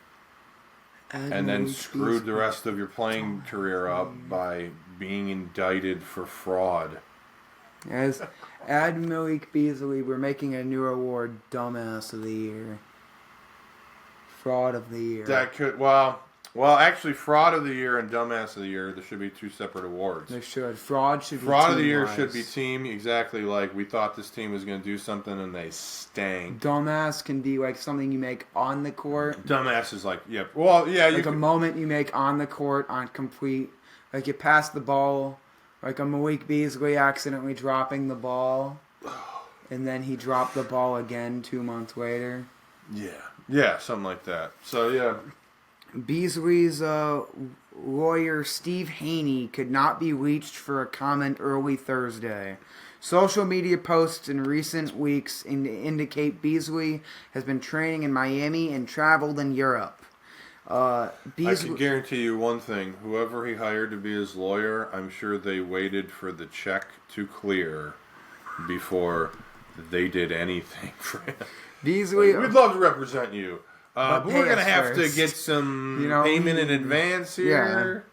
and then screwed the rest of your playing career up by being indicted for fraud. As Ad Malik Beasley, we're making a new award, Dumbass of the Year. Fraud of the Year. That could, well, actually, Fraud of the Year and Dumbass of the Year, there should be 2 separate awards. There should. Fraud should be Fraud of the Year should be team, exactly like we thought this team was going to do something and they stank. Dumbass can be like something you make on the court. Dumbass is like, yeah, well, yeah. Like a moment you make on the court on complete, like you pass the ball, like a Malik Beasley accidentally dropping the ball, and then he dropped the ball again 2 months later. Yeah, something like that. So, yeah. Beasley's lawyer Steve Haney could not be reached for a comment early Thursday. Social media posts in recent weeks indicate Beasley has been training in Miami and traveled in Europe. I can guarantee you one thing. Whoever he hired to be his lawyer, I'm sure they waited for the check to clear before they did anything for him. Beasley, we'd love to represent you. But we're going to have first. to get some payment in advance here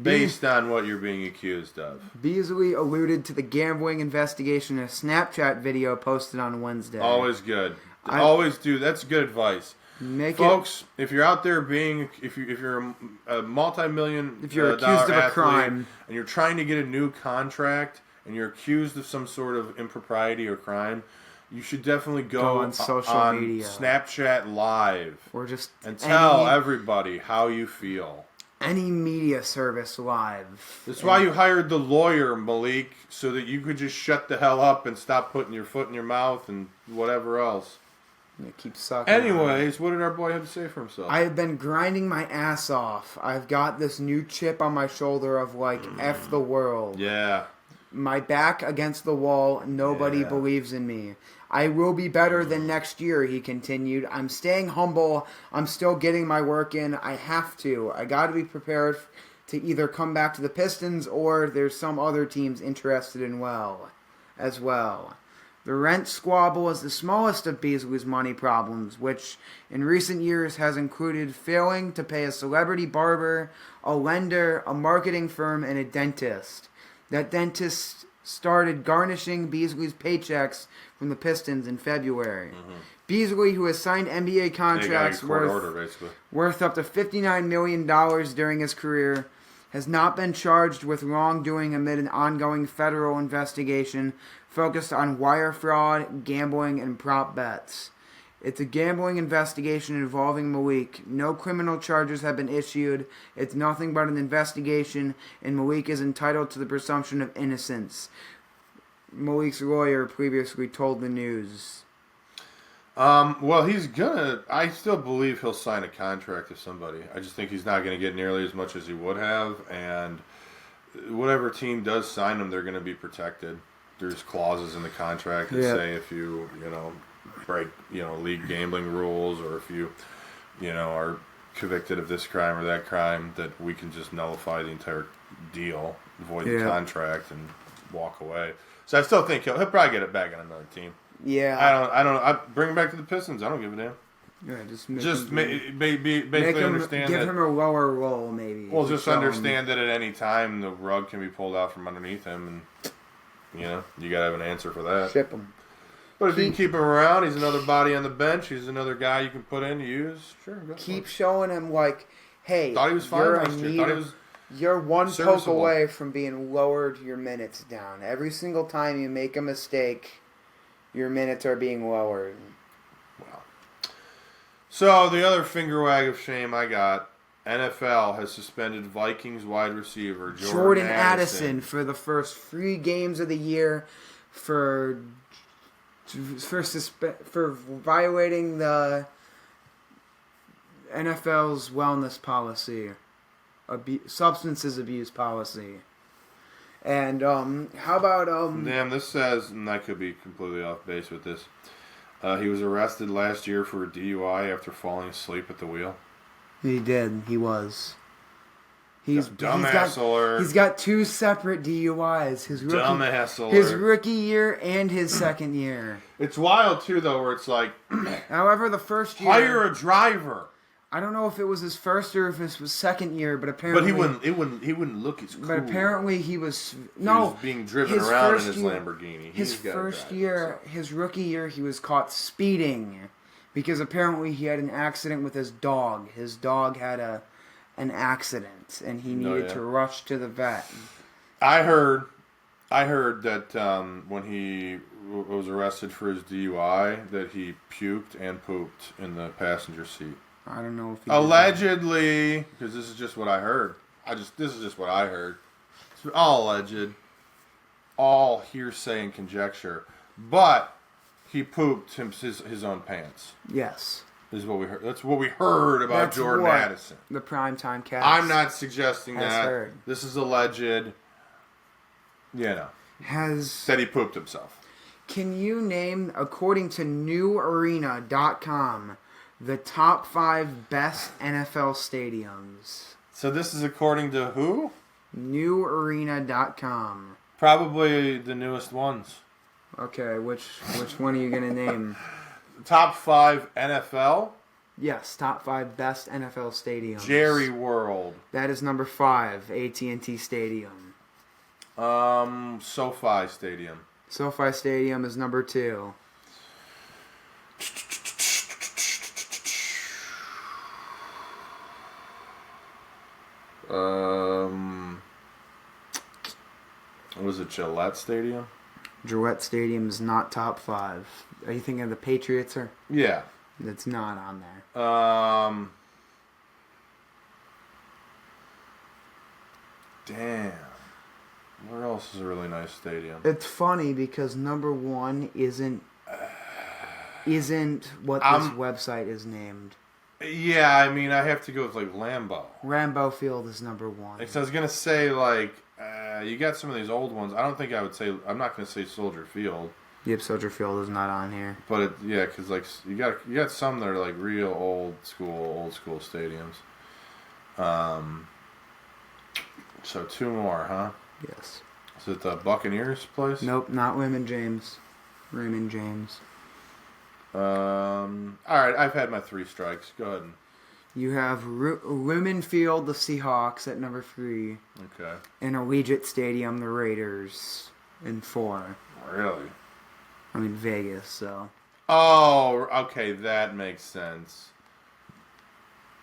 based on what you're being accused of. Beasley alluded to the gambling investigation in a Snapchat video posted on Wednesday. Always good. Always do. That's good advice. Folks, if you're out there if you're a multi-million if you're accused of a crime and you're trying to get a new contract and you're accused of some sort of impropriety or crime, you should definitely go on social media, Snapchat Live, or just tell everybody how you feel. Any media service live. That's why you hired the lawyer, Malik, so that you could just shut the hell up and stop putting your foot in your mouth and whatever else. Keep sucking. Anyways, what did our boy have to say for himself? I have been grinding my ass off. I've got this new chip on my shoulder of F the world. Yeah. My back against the wall. Nobody believes in me. I will be better than next year, he continued. I'm staying humble. I'm still getting my work in. I have to. I got to be prepared to either come back to the Pistons or there's some other teams interested in as well. The rent squabble is the smallest of Beasley's money problems, which in recent years has included failing to pay a celebrity barber, a lender, a marketing firm, and a dentist. That dentist started garnishing Beasley's paychecks from the Pistons in February. Mm-hmm. Beasley, who has signed NBA contracts worth up to $59 million during his career, has not been charged with wrongdoing amid an ongoing federal investigation focused on wire fraud, gambling, and prop bets. It's a gambling investigation involving Malik. No criminal charges have been issued. It's nothing but an investigation, and Malik is entitled to the presumption of innocence. Malik's lawyer previously told the news. Well, he's gonna. I still believe he'll sign a contract with somebody. I just think he's not going to get nearly as much as he would have, and whatever team does sign him, they're going to be protected. There's clauses in the contract that say if you break league gambling rules, or if you are convicted of this crime or that crime, that we can just nullify the entire deal, void the contract, and walk away. So I still think he'll probably get it back on another team. Yeah. I don't. I bring him back to the Pistons. I don't give a damn. Yeah, basically understand give that. him a lower role, maybe. Well, just understand that at any time the rug can be pulled out from underneath him, and you gotta have an answer for that. Ship him. But if you can keep him around, he's another body on the bench. He's another guy you can put in, use. Sure. Keep showing him hey, thought he was fine last year. Thought he was. You're one poke serviceable away from being lowered your minutes down. Every single time you make a mistake, your minutes are being lowered. Wow. So the other finger wag of shame I got, NFL has suspended Vikings wide receiver Jordan Addison for the first 3 games of the year for violating the NFL's wellness policy. Substances abuse policy. And how about Damn, this says, and I could be completely off base with this. He was arrested last year for a DUI after falling asleep at the wheel. He did. He was. Dumbass alert. He's got 2 separate DUIs. Dumbass alert. His rookie year and his second year. It's wild too, though, where it's like, however, the first year, hire a driver. I don't know if it was his first or if it was second year, but apparently. But he wouldn't look as cool. But apparently he was he was being driven around in his Lamborghini. His rookie year, he was caught speeding because apparently he had an accident with his dog. His dog had an accident, and he needed to rush to the vet. I heard that when he was arrested for his DUI, that he puked and pooped in the passenger seat. I don't know if he allegedly, because this is just what I heard. This is just what I heard. It's all alleged, all hearsay and conjecture. But he pooped his own pants. Yes. Is what we heard. That's what we heard about Jordan Addison. The primetime cast. I'm not suggesting that. Heard. This is alleged. Said he pooped himself. Can you name, according to NewArena.com, the top 5 best NFL stadiums? So this is according to who? NewArena.com. Probably the newest ones. Okay, which one are you going to name? Top 5 NFL? Yes, top 5 best NFL stadiums. Jerry World. That is number 5, AT&T Stadium. SoFi Stadium. SoFi Stadium is number 2. Was it Gillette Stadium? Gillette Stadium is not top 5. Are you thinking of the Patriots? Or? Yeah. That's not on there. Damn. Where else is a really nice stadium? It's funny because number 1 isn't what this website is named. Yeah, I mean, I have to go with Lambeau. Lambeau Field is number 1. So I was gonna say you got some of these old ones. I don't think I would say. I'm not gonna say Soldier Field. Yep, Soldier Field is not on here. But because you got some that are real old school stadiums. So 2 more, huh? Yes. Is it the Buccaneers place? Nope, not Raymond James. Raymond James. All right, I've had my 3 strikes. Go ahead. You have Lumen Field, the Seahawks, at number 3. Okay. And Allegiant Stadium, the Raiders, in 4. Really? I mean, Vegas, so. Oh, okay, that makes sense.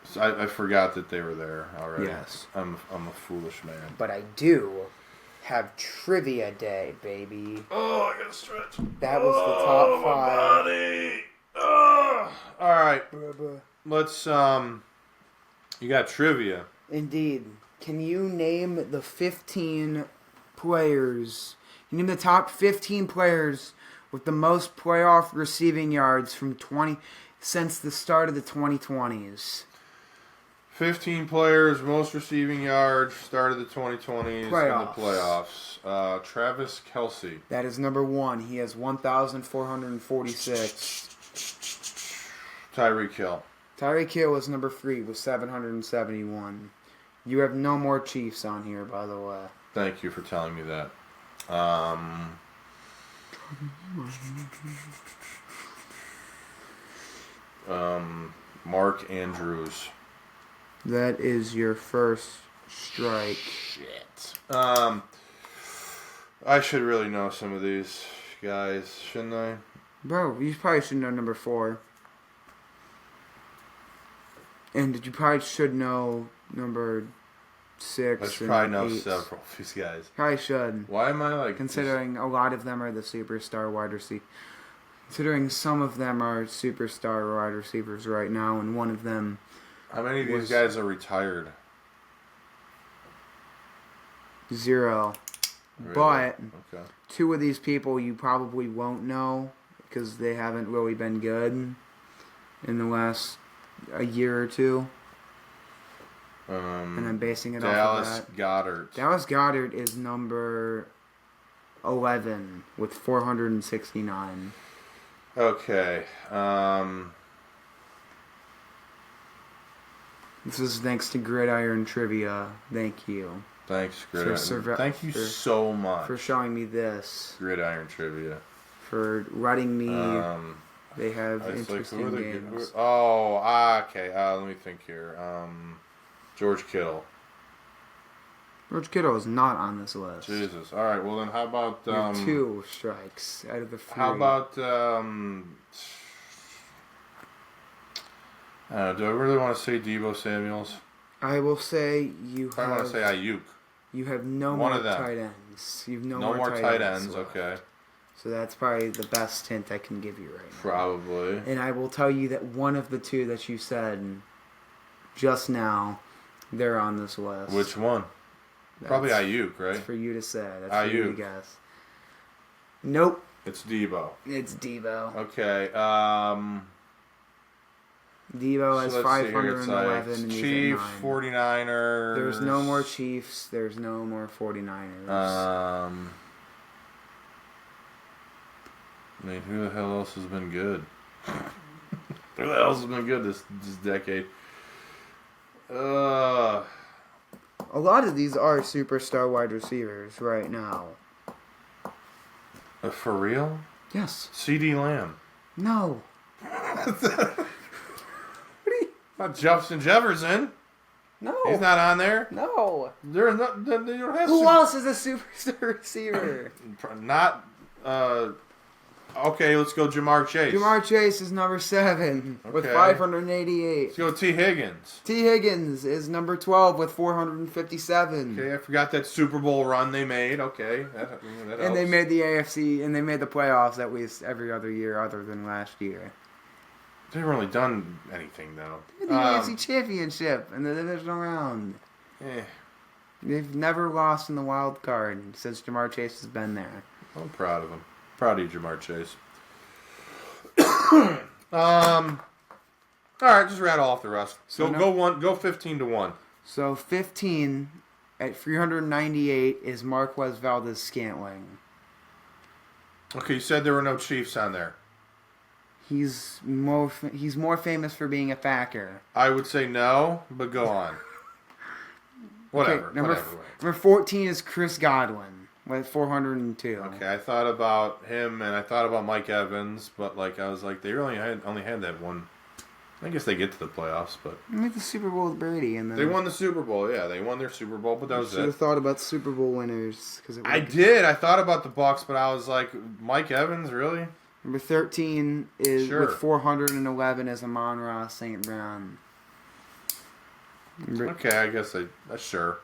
So I forgot that they were there already. Yes. I'm a foolish man. But I do. have Trivia Day, baby. Oh, I gotta stretch. That was the top My 5. body. Oh. All right. Let's, you got trivia. Indeed. Can you name the 15 players? Can you name the top 15 players with the most playoff receiving yards since the start of the 2020s? 15 players, most receiving yards, start of the 2020s in the playoffs. Travis Kelce. That is number 1. He has 1,446. Tyreek Hill. Tyreek Hill is number 3 with 771. You have no more Chiefs on here, by the way. Thank you for telling me that. Mark Andrews. That is your first strike. Shit. I should really know some of these guys, shouldn't I? Bro, you probably should know number 4. And you probably should know number 6. I should probably know 8. several of these guys. Probably should. Why am I like... Considering a lot of them are the superstar wide receivers. Considering some of them are superstar wide receivers right now, and one of them... How many of these guys are retired? 0. Really? But Okay. 2 of these people you probably won't know because they haven't really been good in the last a year or 2. And I'm basing it off Dallas of that. Goddard. Dallas Goddard is number 11 with 469. Okay. This is thanks to Gridiron Trivia. Thank you. Thanks, Gridiron. For Thank you so much for showing me this. Gridiron Trivia. For letting me. They have interesting games. Okay. Let me think here. George Kittle. George Kittle is not on this list. Jesus. All right. Well, then how about... You have 2 strikes out of the 3. How about... do I really want to say Deebo Samuels? I will say you I have... want to say Ayuk. You have no One more of them. tight ends. You have no more tight ends. left. Okay. So that's probably the best hint I can give you right now. Probably. And I will tell you that one of the 2 that you said just now, they're on this list. Which one? Probably Ayuk, right? That's for you to say. That's Ayuk. for you to guess. Nope. It's Deebo. It's Deebo. Okay. Deebo has let's see here. 511 It's and he's Chiefs, at 9. 49ers. There's no more Chiefs. There's no more 49ers. I mean, who the hell else has been good? Who the hell else has been good this decade? A lot of these are superstar wide receivers right now. For real? Yes. C.D. Lamb. No. Not Justin Jefferson. No. He's not on there. No. There's not. They don't have Who else is a superstar receiver? Not. Okay, let's go Jamar Chase. Jamar Chase is number 7 with Okay. 588. Let's go T. Higgins. T. Higgins is number 12 with 457. Okay, I forgot that Super Bowl run they made. Okay, that And they helps. made the AFC, and they made the playoffs at least every other year other than last year. They haven't really done anything though. They made the AFC Championship in the divisional round. They've never lost in the wild card since Jamar Chase has been there. I'm proud of him. Proud of you, Jamar Chase. All right, just rattle off the rest. So Go 15 to 1. So 15 at 398 is Marquez Valdez-Scantling. Okay, you said there were no Chiefs on there. He's more famous for being a Packer. I would say no, but go on. Whatever. Okay, number 14 is Chris Godwin with 402. Okay, I thought about him and I thought about Mike Evans, but I was like, they really only had that one. I guess they get to the playoffs, but They made the Super Bowl with Brady, and then they won the Super Bowl. Yeah, they won their Super Bowl, but that was should it. have thought about Super Bowl winners because I did. I thought about the Bucks, but I was like, Mike Evans, really? Number 13 is Sure. with 411 is Amon-Ra St. Brown. Okay, I guess sure.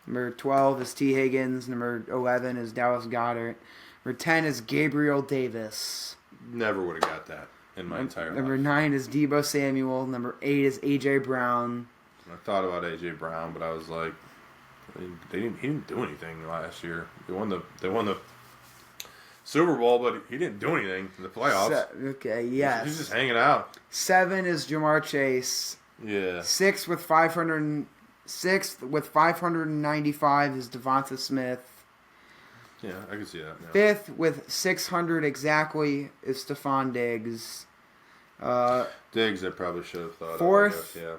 Number 12 is T. Higgins. Number 11 is Dallas Goedert. Number 10 is Gabriel Davis. Never would have got that in my entire life. Number 9 is Deebo Samuel. Number 8 is A.J. Brown. I thought about A.J. Brown, but I was like, he didn't do anything last year. They won the Super Bowl, but he didn't do anything in the playoffs. Okay, yes. He's just hanging out. 7 is Jamar Chase. Yeah. 6th with 595 is Devonta Smith. Yeah, I can see that. Yeah. 5th with 600 exactly is Stephon Diggs. Diggs, I probably should have thought. 4th, yeah.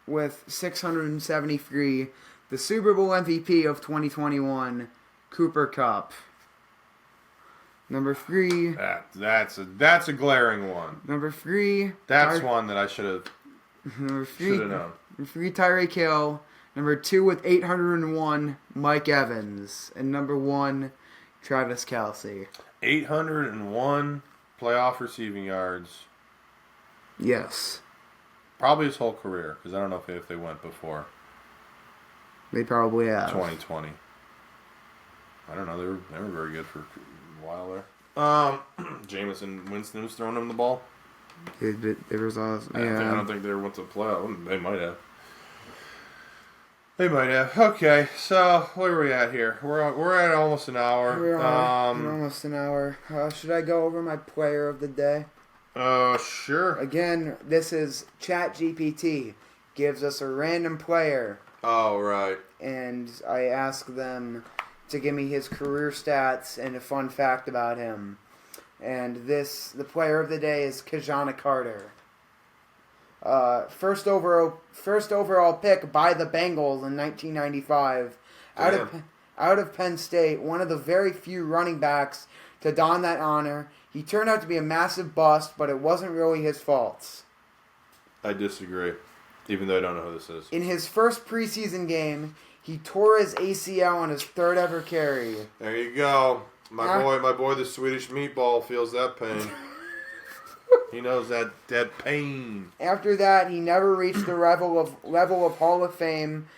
with 673, the Super Bowl MVP of 2021, Cooper Kupp. Number 3. That's a glaring one. Number 3. That's one that I should have known. Number 3, Tyreek Hill. Number 2 with 801, Mike Evans. And number 1, Travis Kelce. 801 playoff receiving yards. Yes. Probably his whole career, because I don't know if they went before They probably have. 2020. I don't know. They were very good for a while there. Jameson Winston was throwing him the ball. There was also, I don't think they ever went to the playoff. They might have. Okay, so where are we at here? We're at almost an hour. We're almost an hour. Should I go over my player of the day? Sure. Again, this is ChatGPT. Gives us a random player. Oh, right. And I ask them to give me his career stats and a fun fact about him. And the player of the day is Kajana Carter. First overall pick by the Bengals in 1995. Out of Penn State, one of the very few running backs to don that honor. He turned out to be a massive bust, but it wasn't really his fault. I disagree, even though I don't know who this is. In his first preseason game, he tore his ACL on his third ever carry. There you go. My boy, the Swedish meatball feels that pain. He knows that pain. After that, he never reached the level of Hall of Fame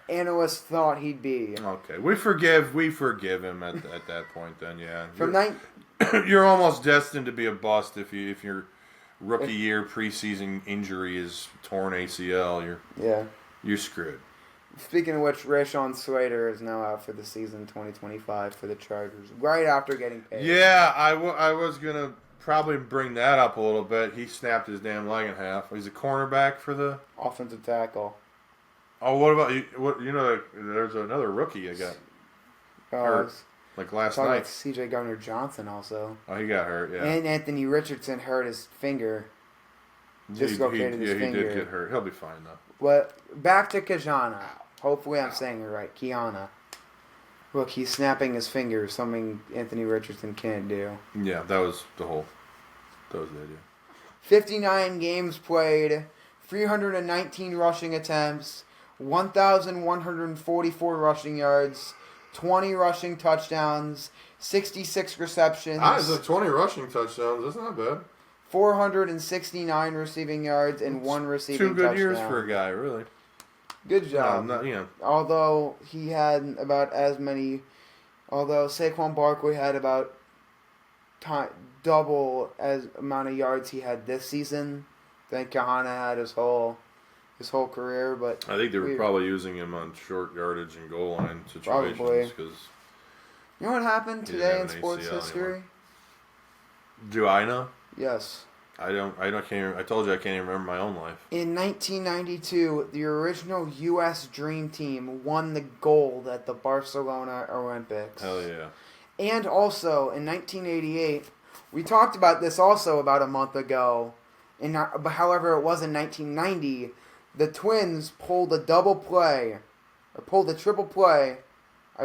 analysts thought he'd be. Okay, we forgive him at that point. Then, yeah. You're almost destined to be a bust if your rookie year preseason injury is torn ACL. You're screwed. Speaking of which, Rashawn Slater is now out for the season 2025 for the Chargers, right after getting paid. Yeah, I was gonna probably bring that up a little bit. He snapped his damn leg in half. He's a cornerback for the offensive tackle. Oh, what about you? There's another rookie I got hurt, like last night. Like C.J. Gardner-Johnson also. Oh, he got hurt, yeah. And Anthony Richardson hurt his finger. Dislocated his finger. He did get hurt. He'll be fine, though. But back to Kajana. Hopefully I'm saying it right. Kiana. Look, he's snapping his finger, something Anthony Richardson can't do. Yeah, that was the idea. 59 games played, 319 rushing attempts, 1,144 rushing yards, 20 rushing touchdowns, 66 receptions. It's 20 rushing touchdowns. That's not bad. 469 receiving yards and 1 receiving touchdown. 2 good years for a guy, really. Good job. Although he had about as many, although Saquon Barkley had about double as amount of yards he had this season than Kahana had his whole career. But I think they were probably using him on short yardage and goal line situations because. You know what happened today in sports history? Do I know? Yes. I can't. I told you I can't even remember my own life. In 1992, the original U.S. Dream Team won the gold at the Barcelona Olympics. Hell yeah! And also in 1988, we talked about this also about a month ago. However, it was in 1990. The Twins pulled a triple play. I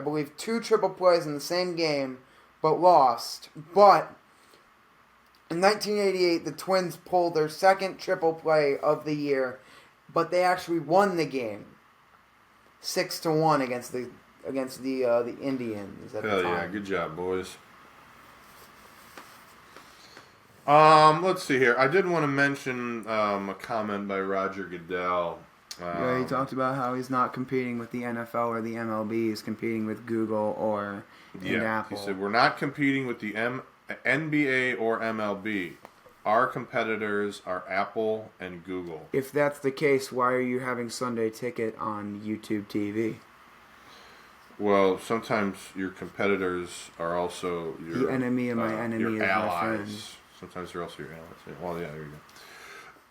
believe 2 triple plays in the same game, but lost. But in 1988, the Twins pulled their second triple play of the year, but they actually won the game 6-1 against the Indians at the time. Hell yeah! Good job, boys. Let's see here. I did want to mention a comment by Roger Goodell Yeah, he talked about how he's not competing with the NFL or the MLB. He's competing with Google or and Apple. He said, we're not competing with the NBA or MLB. Our competitors are Apple and Google. If that's the case, why are you having Sunday Ticket on YouTube TV? Well, sometimes your competitors are also your... The enemy of my enemy your is allies. my friend. Sometimes they're also your allies. Well, yeah, there you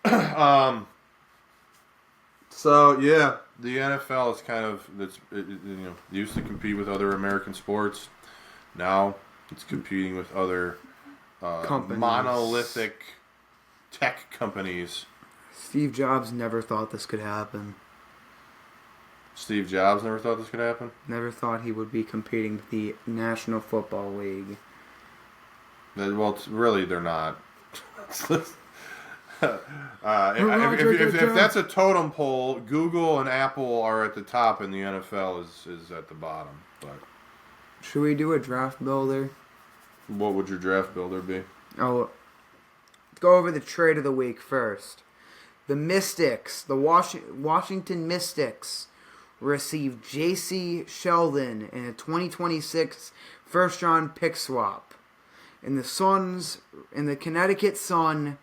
go. So, yeah, the NFL is kind of... used to compete with other American sports. Now it's competing with other monolithic tech companies. Steve Jobs never thought this could happen. Steve Jobs never thought this could happen? Never thought he would be competing with the National Football League. Well, really, they're not. If that's a totem pole, Google and Apple are at the top and the NFL is at the bottom. But should we do a draft builder? What would your draft builder be? Oh, let's go over the trade of the week first. The Mystics, the Washington Mystics, received J.C. Sheldon in a 2026 first-round pick swap. And the Connecticut Sun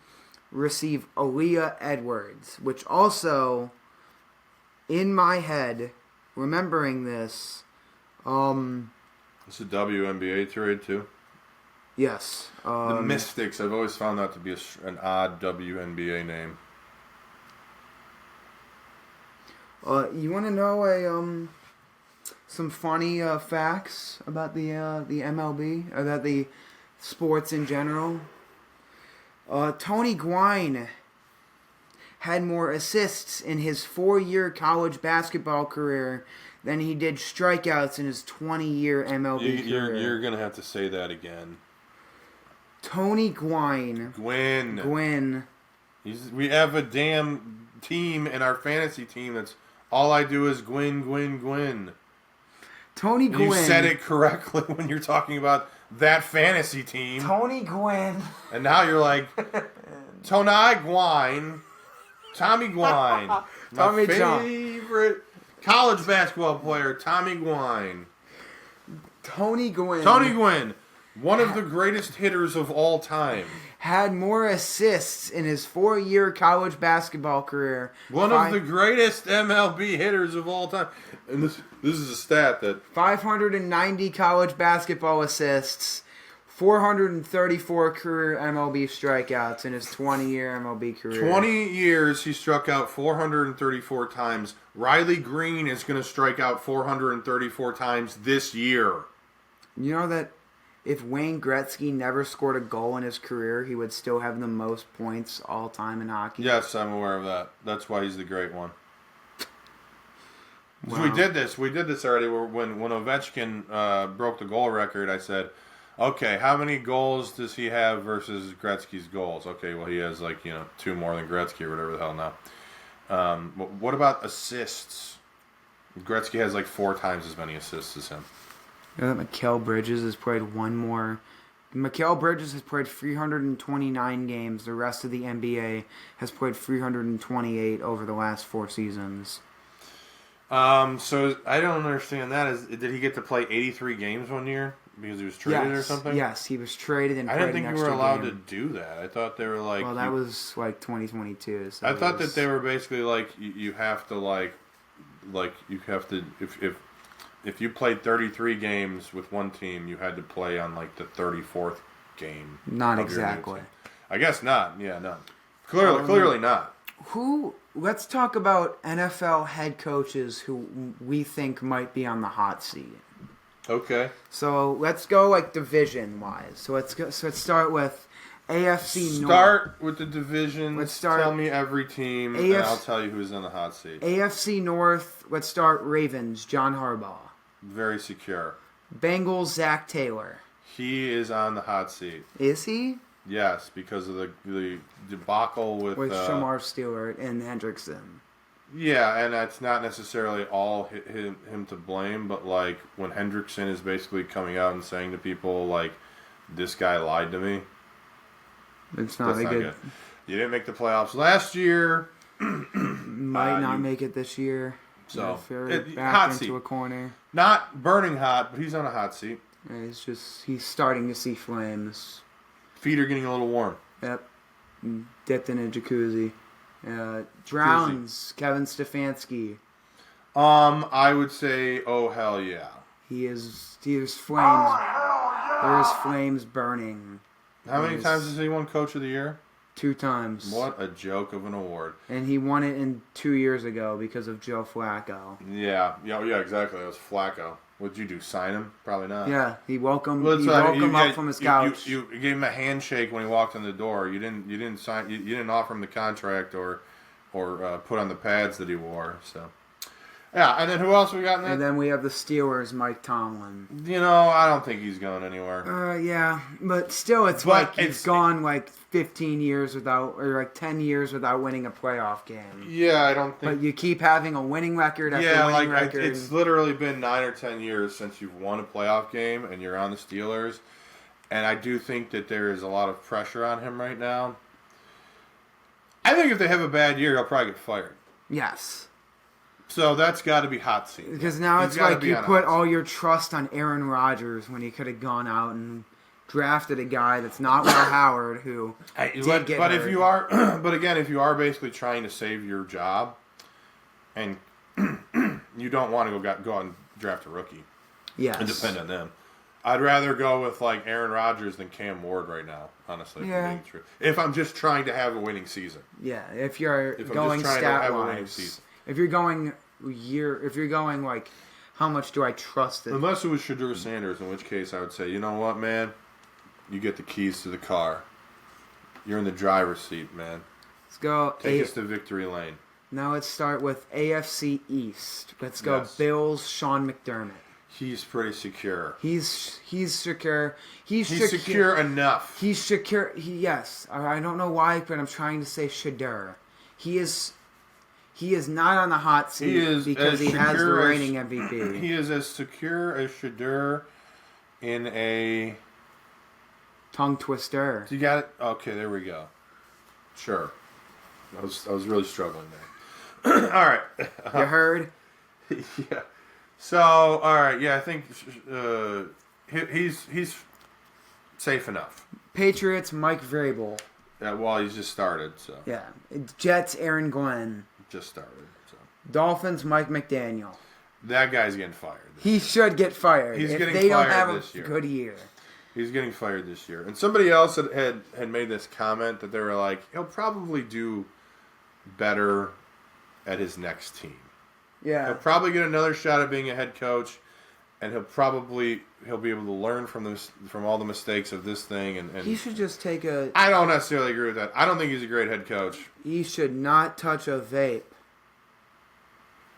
receive Aaliyah Edwards, which also, in my head, remembering this, It's a WNBA trade too. Yes. The Mystics. I've always found that to be an odd WNBA name. You want to know some funny facts about the MLB, about the sports in general? Tony Gwynn had more assists in his 4-year college basketball career than he did strikeouts in his 20-year MLB career. You're going to have to say that again. Tony Gwynn. Gwynn. We have a damn team in our fantasy team that's all I do is Gwynn. Tony Gwynn. You said it correctly when you're talking about that fantasy team. Tony Gwynn. And now you're like, Tommy Gwynn. My favorite college basketball player, Tommy Gwynn. Tony Gwynn, one of the greatest hitters of all time. Had more assists in his 4-year college basketball career. One of the greatest MLB hitters of all time. And this is a stat that... 590 college basketball assists, 434 career MLB strikeouts in his 20-year MLB career. 20 years he struck out 434 times. Riley Green is going to strike out 434 times this year. You know that if Wayne Gretzky never scored a goal in his career, he would still have the most points all time in hockey? Yes, I'm aware of that. That's why he's the great one. Wow. We did this already. When Ovechkin broke the goal record, I said, okay, how many goals does he have versus Gretzky's goals? Okay, well, he has 2 more than Gretzky or whatever the hell now. What about assists? Gretzky has 4 times as many assists as him. You know that Mikal Bridges has played one more. Mikal Bridges has played 329 games. The rest of the NBA has played 328 over the last 4 seasons. So I don't understand that. Did he get to play 83 games one year because he was traded or something? Yes, he was traded and I played didn't think an you were extra allowed game. to do that. I thought they were Well, that was 2022. So I thought that they were basically you have to you have to if you played 33 games with one team, you had to play on the 34th game. Not exactly. I guess not. Yeah, no. Clearly not. Let's talk about NFL head coaches who we think might be on the hot seat. Okay. So let's go division wise. So let's start with AFC North. Start with the division. Let's start. Tell me every team, and I'll tell you who's on the hot seat. AFC North. Let's start Ravens. John Harbaugh. Very secure. Bengals. Zach Taylor. He is on the hot seat. Is he? Yes, because of the debacle with Shamar Stewart and Hendrickson. Yeah, and that's not necessarily all him to blame, but when Hendrickson is basically coming out and saying to people this guy lied to me. It's not good. You didn't make the playoffs last year. Might not make it this year. So, back hot into seat. a corner. Not burning hot, but he's on a hot seat. And he's starting to see flames. Feet are getting a little warm. Yep. Dipped in a jacuzzi. Drowns Kevin Stefanski. I would say, oh hell yeah. There's flames. There's flames burning. How many times has he won Coach of the Year? 2 times. What a joke of an award. And he won it 2 years ago because of Joe Flacco. Yeah, exactly. It was Flacco. What'd you do? Sign him? Probably not. Yeah, he woke him up from his couch. You gave him a handshake when he walked in the door. You didn't sign. You didn't offer him the contract or put on the pads that he wore. So. Yeah, and then who else we got in that? And then we have the Steelers, Mike Tomlin. I don't think he's going anywhere. Yeah, but still, he's gone 15 years without, or 10 years without winning a playoff game. Yeah, I don't think. But you keep having a winning record after winning record. It's literally been 9 or 10 years since you've won a playoff game, and you're on the Steelers. And I do think that there is a lot of pressure on him right now. I think if they have a bad year, he'll probably get fired. Yes. So that's got to be hot seat. Because now it's like you put all your trust on Aaron Rodgers when he could have gone out and drafted a guy that's not Will Howard who did get hurt. If you are, but again, if you are basically trying to save your job, and you don't want to go out and draft a rookie, yes, and depend on them. I'd rather go with Aaron Rodgers than Cam Ward right now, honestly. Yeah. If I'm just trying to have a winning season. Yeah, if you're going stat-wise. If you're going how much do I trust it? Unless it was Shadur Sanders, in which case I would say, you know what, man? You get the keys to the car. You're in the driver's seat, man. Let's go. Take us to victory lane. Now let's start with AFC East. Let's go. Yes. Bills, Sean McDermott. He's pretty secure. He's secure. He's secure enough. He's secure. Yes. I don't know why, but I'm trying to say Shadur. He is not on the hot seat because he has the reigning MVP. He is as secure as Shadur in a tongue twister. You got it? Okay, there we go. Sure. I was really struggling there. All right. You heard? Yeah. So, all right. Yeah, I think he's safe enough. Patriots, Mike Vrabel. Yeah, well, he's just started, so. Yeah. Jets, Aaron Glenn. Just started, so. Dolphins, Mike McDaniel. That guy's getting fired. He should get fired. He's if getting they fired don't have this year. A good year. He's getting fired this year. And somebody else had made this comment that they were like, he'll probably do better at his next team. Yeah. He'll probably get another shot at being a head coach, and he'll be able to learn from all the mistakes of this thing. And he should just take a... I don't necessarily agree with that. I don't think he's a great head coach. He should not touch a vape.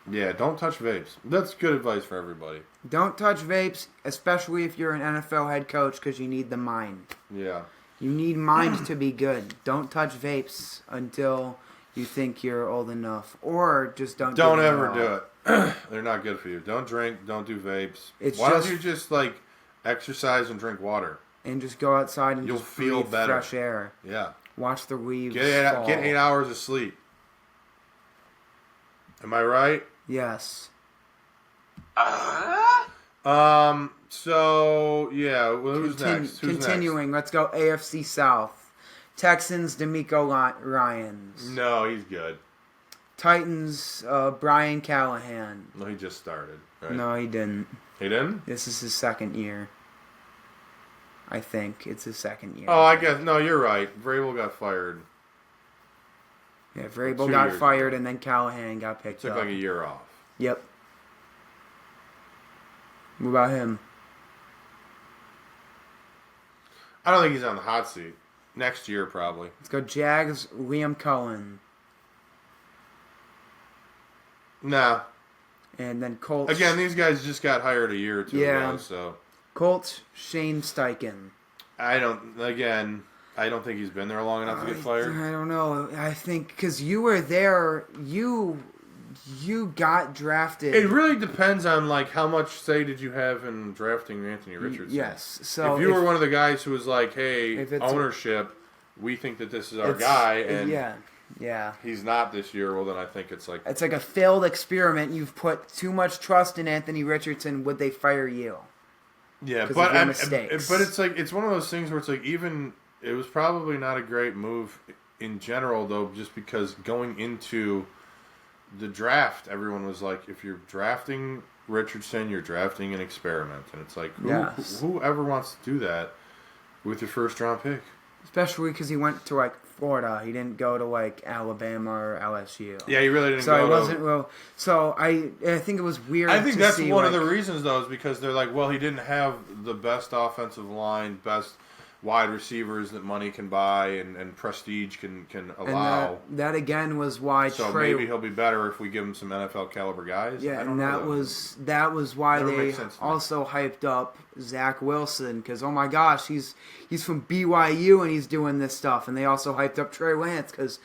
Yeah, don't touch vapes. That's good advice for everybody. Don't touch vapes, especially if you're an NFL head coach, because you need the mind. Yeah. You need mind to be good. Don't touch vapes until you think you're old enough. Or just don't Don't ever do it. They're not good for you. Don't drink. Don't do vapes. Why don't you just, exercise and drink water? And just go outside and You'll just feel breathe better. Fresh air. Yeah. Watch the leaves fall. fall. Get 8 hours of sleep. Am I right? Yes. So, yeah. Well, who's next? Continuing. Let's go AFC South. Texans, DeMeco Ryans. No, he's good. Titans, Brian Callahan. No, he just started. Right? No, he didn't. He didn't? This is his second year. I think it's his second year. Oh, I guess. No, you're right. Vrabel got fired. Yeah, Vrabel got fired, and then Callahan got picked up. Took a year off. Yep. What about him? I don't think he's on the hot seat. Next year, probably. Let's go Jags, Liam Cohen. Nah. And then Colts. Again, these guys just got hired a year or two ago, so. Colts, Shane Steichen. I don't think he's been there long enough to get fired. I don't know. I think because you were there, you got drafted. It really depends on how much say did you have in drafting Anthony Richardson. Yes. So if you were one of the guys who was like, "Hey, ownership, we think that this is our guy," and Yeah. he's not this year, well, then I think it's like... It's like a failed experiment. You've put too much trust in Anthony Richardson. Would they fire you? Yeah, 'Cause but of your mistakes. but it's like it's one of those things where it's like even it was probably not a great move in general though, just because going into the draft, everyone was like, if you're drafting Richardson, you're drafting an experiment, and it's like whoever wants to do that with your first round pick, Especially because he went to like Florida. He didn't go to like Alabama or LSU. Yeah, he really didn't. So it wasn't well. So I think it was weird. I think to that's see, one like, of the reasons though, is because they're like, well, he didn't have the best offensive line, best wide receivers that money can buy and prestige can allow. And that again was why So Trey. maybe he'll be better if we give him some NFL caliber guys. Yeah, I don't and know that was why Never they makes sense to me. also hyped up Zach Wilson because oh my gosh, he's from BYU and he's doing this stuff, and they also hyped up Trey Lance because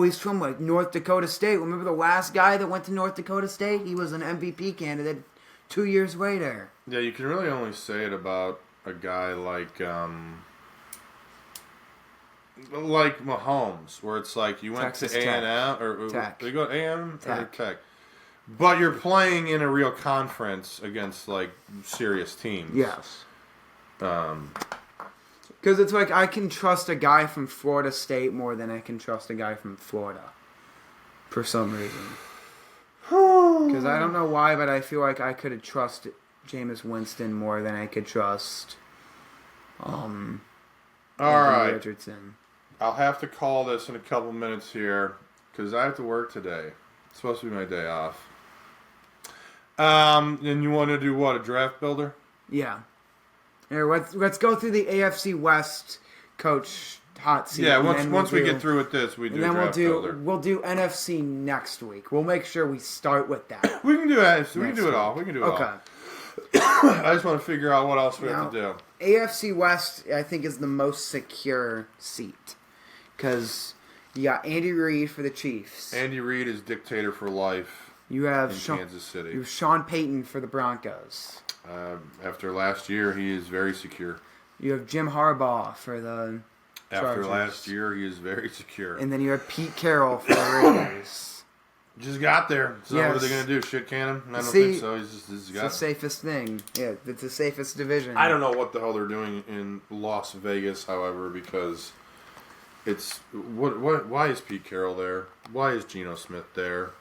he's from like North Dakota State. Remember the last guy that went to North Dakota State? He was an MVP candidate 2 years later. Yeah, you can really only say it about a guy like Mahomes, where it's like you went Texas to Tech. A&M or Tech. they go to A&M or Tech. Tech, but you're playing in a real conference against like serious teams. Yes. Um, Because it's like I can trust a guy from Florida State more than I can trust a guy from Florida. For some reason. Because I don't know why, but I feel like I could have trusted Jameis Winston more than I could trust all Anthony right. Richardson. I'll have to call this in a couple minutes here because I have to work today. It's supposed to be my day off. And you want to do what? A draft builder? Yeah. Here, let's go through the AFC West coach hot seat. Yeah. and then Once we do- get through with this, we do and a then draft builder. we'll do NFC next week. We'll make sure we start with that. We can do that. We can Next do it week. all. We can do it Okay. all. I just want to figure out what else we have to do. AFC West, I think, is the most secure seat because you got Andy Reid for the Chiefs. Andy Reid is dictator for life You have in Kansas City. You have Sean Payton for the Broncos. After last year, he is very secure. You have Jim Harbaugh for the After Chargers. last year, he is very secure. And then you have Pete Carroll for the Raiders. Just got there. So what are Yes. they going to do? Shit can him? I don't See, think so. He's just It's got the safest thing. Yeah, it's the safest division. I don't know what the hell they're doing in Las Vegas, however, because it's why is Pete Carroll there? Why is Geno Smith there?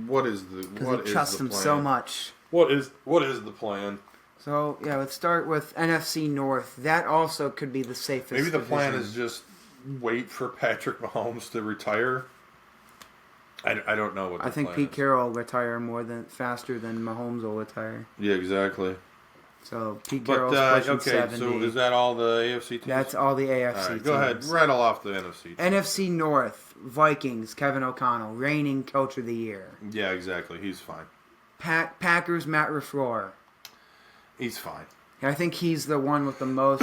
What is the Because what you is trust the him plan? so much. What is the plan? So, yeah, let's start with NFC North. That also could be the safest Maybe the plan division. is just wait for Patrick Mahomes to retire. I don't know what the I think plan Pete is. Carroll will retire faster than Mahomes will retire. Yeah, exactly. So Pete But Carroll's pushing okay, 70. so is that all the AFC teams? That's all the AFC all right, teams. go ahead, rattle off the NFC teams. NFC North, Vikings, Kevin O'Connell, reigning coach of the year. Yeah, exactly. He's fine. Packers, Matt LaFleur. He's fine. I think he's the one with the most,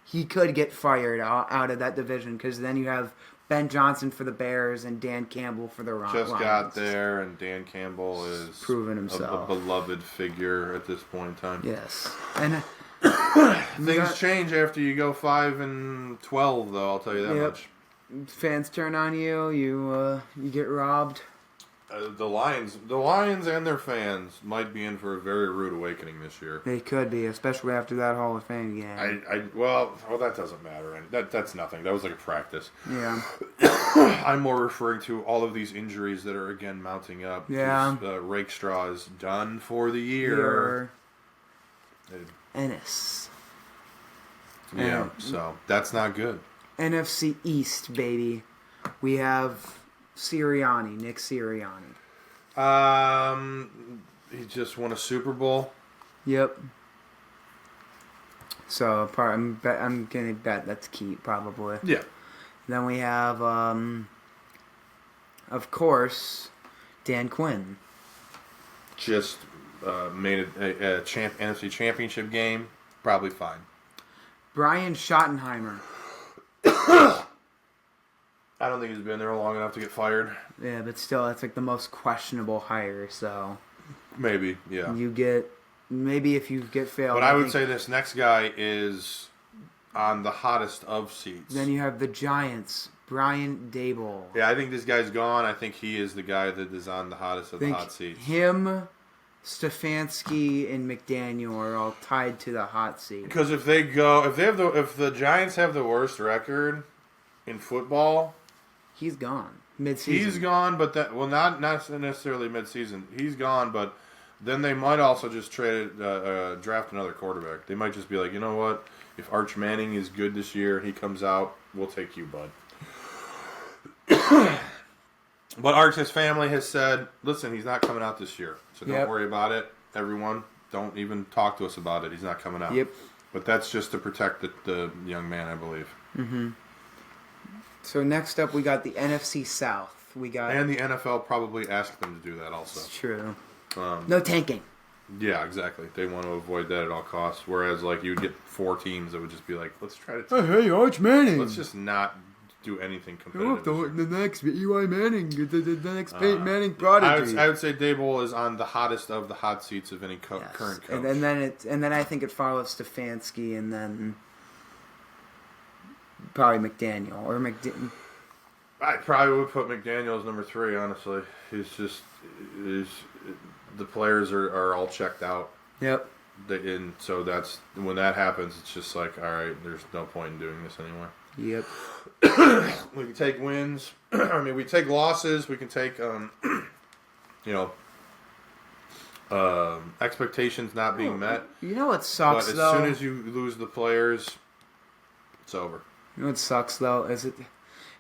he could get fired out of that division because then you have Ben Johnson for the Bears and Dan Campbell for the Lions. Just got there, and Dan Campbell is proven a himself. beloved figure at this point in time. Yes. And Things change after you go 5-12, though. I'll tell you that Yep. much. fans turn on you, you get robbed. The Lions and their fans might be in for a very rude awakening this year. They could be, especially after that Hall of Fame game. Well, that doesn't matter. That's nothing. That was like a practice. Yeah. I'm more referring to all of these injuries that are again mounting up. Yeah. Rakestraw is done for the year. Ennis. Yeah, so that's not good. NFC East, baby. We have Nick Sirianni. He just won a Super Bowl. Yep. So I'm gonna bet that's key, probably. Yeah. Then we have, of course, Dan Quinn. Just made a NFC Championship game. Probably fine. Brian Schottenheimer. I don't think he's been there long enough to get fired. Yeah, but still, that's like the most questionable hire. So Maybe, yeah. you get maybe if you get failed. But I would say this next guy is on the hottest of seats. Then you have the Giants. Brian Dable. Yeah, I think this guy's gone. I think he is the guy that is on the hottest of the hot seats. Him, Stefanski, and McDaniel are all tied to the hot seat. Because if the Giants have the worst record in football, he's gone mid-season. He's gone, but not necessarily mid-season. He's gone, but then they might also just draft another quarterback. They might just be like, you know what? If Arch Manning is good this year, he comes out, we'll take you, bud. But Arch's family has said, listen, he's not coming out this year. So don't worry about it. Everyone, don't even talk to us about it. He's not coming out. Yep. But that's just to protect the young man, I believe. Mm-hmm. So next up, we got the NFC South. And the NFL probably asked them to do that also. It's true. No tanking. Yeah, exactly. They want to avoid that at all costs. Whereas, like, you would get 4 teams that would just be like, let's try to... Hey, Arch Manning! Let's just not do anything competitive. The next Eli Manning, the next Peyton Manning prodigy. I would say Dable is on the hottest of the hot seats of any current coach. And then I think it follows Stefanski, and then probably McDaniel or I probably would put McDaniel as number 3. Honestly, the players are all checked out. Yep. And so that's when that happens. It's just like, all right, there's no point in doing this anymore. Yep. We can take wins. I mean, we take losses. We can take, expectations not being met. You know what sucks, but though? As soon as you lose the players, it's over. You know what sucks, though? Is it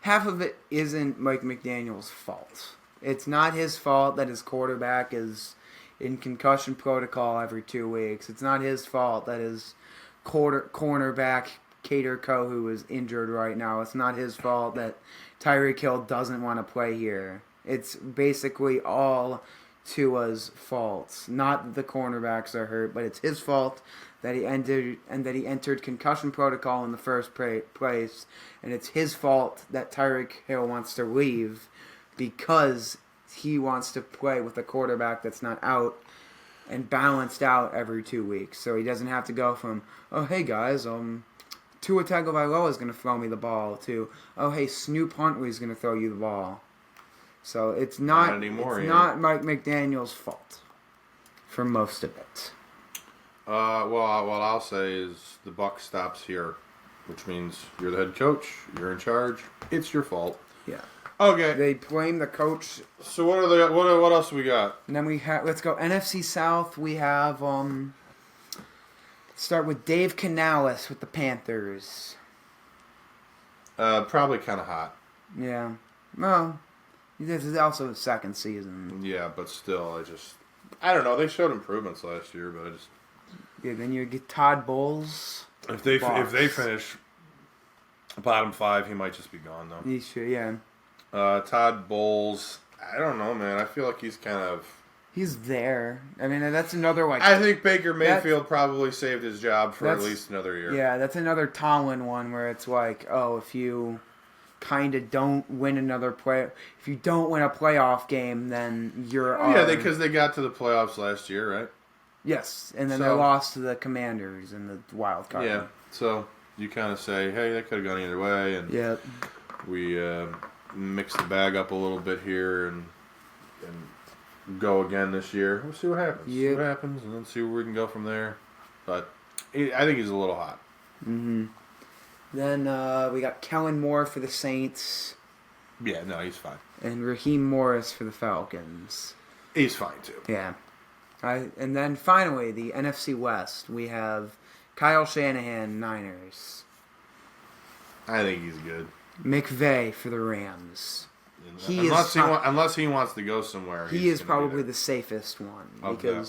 half of it isn't Mike McDaniel's fault. It's not his fault that his quarterback is in concussion protocol every 2 weeks. It's not his fault that his cornerback Cater Kohu is injured right now. It's not his fault that Tyreek Hill doesn't want to play here. It's basically all Tua's fault. Not that the cornerbacks are hurt, but it's his fault that he entered concussion protocol in the first place, and it's his fault that Tyreek Hill wants to leave because he wants to play with a quarterback that's not out and balanced out every 2 weeks, so he doesn't have to go from, oh hey guys, Tua Tagovailoa is going to throw me the ball, to, oh, hey, Snoop Huntley's going to throw you the ball. So it's not Mike McDaniel's fault for most of it. Well, what I'll say is the buck stops here, which means you're the head coach, you're in charge, it's your fault. Yeah. Okay. They blame the coach. So what else we got? And then let's go NFC South. We have start with Dave Canales with the Panthers. Probably kind of hot. Yeah. Well, this is also his second season. Yeah, but still, I don't know. They showed improvements last year, but I just... Yeah, then you get Todd Bowles. If they finish bottom 5, he might just be gone, though. He should, yeah. Todd Bowles, I don't know, man. I feel like he's kind of... He's there. I mean, that's another like... I think Baker Mayfield probably saved his job for at least another year. Yeah, that's another Tomlin one where it's like, oh, if you kind of don't win if you don't win a playoff game, then you're... Yeah, because they got to the playoffs last year, right? Yes, and then they lost to the Commanders in the wild card. Yeah, so you kind of say, hey, that could have gone either way, and we mixed the bag up a little bit here and go again this year. We'll see what happens. Yep. See what happens, and then see where we can go from there. But I think he's a little hot. Mm-hmm. Then we got Kellen Moore for the Saints. Yeah, no, he's fine. And Raheem Morris for the Falcons. He's fine, too. Yeah. And then finally, the NFC West, we have Kyle Shanahan, Niners. I think he's good. McVay for the Rams. Unless he wants to go somewhere. He is probably the safest one. Of them,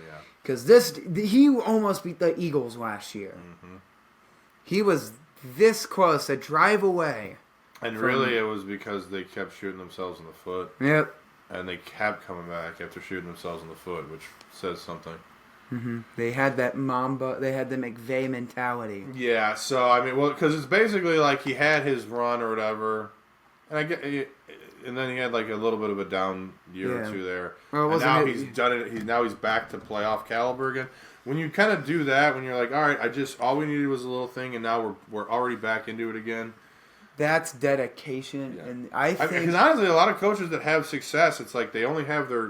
yeah. Because he almost beat the Eagles last year. Mm-hmm. He was this close, a drive away. And really, it was because they kept shooting themselves in the foot. Yep. And they kept coming back after shooting themselves in the foot, which says something. Mm-hmm. They had that they had the McVay mentality. Yeah, so, I mean, because it's basically like he had his run or whatever, and then he had like a little bit of a down year or two there. Well, and now he's done it. He's back to playoff caliber again. When you kind of do that, when you're like, all right, all we needed was a little thing, and now we're already back into it again. That's dedication, and I think because honestly, a lot of coaches that have success, it's like they only have their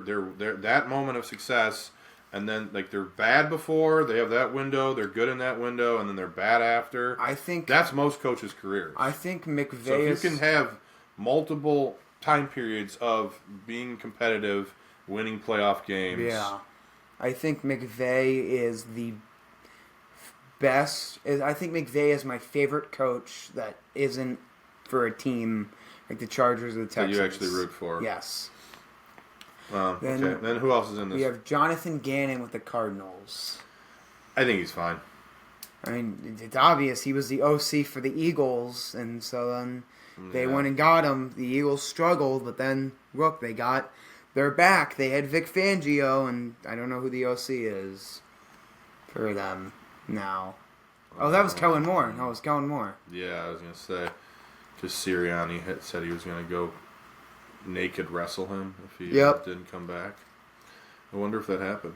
that moment of success, and then like they're bad before, they have that window, they're good in that window, and then they're bad after. I think that's most coaches' careers. I think McVay. So if you can have multiple time periods of being competitive, winning playoff games. Yeah, I think McVay is the best. I think McVay is my favorite coach that isn't for a team like the Chargers or the Texans. That you actually root for. Yes. Okay. Then who else is in this? We have Jonathan Gannon with the Cardinals. I think he's fine. I mean, it's obvious he was the OC for the Eagles, and so then they went and got him. The Eagles struggled, but then look, they're back. They had Vic Fangio, and I don't know who the OC is for them now. Oh, that was Kellen Moore. No, it was Kellen Moore. Yeah, I was gonna say, because Sirianni had said he was gonna go naked wrestle him if he didn't come back. I wonder if that happened.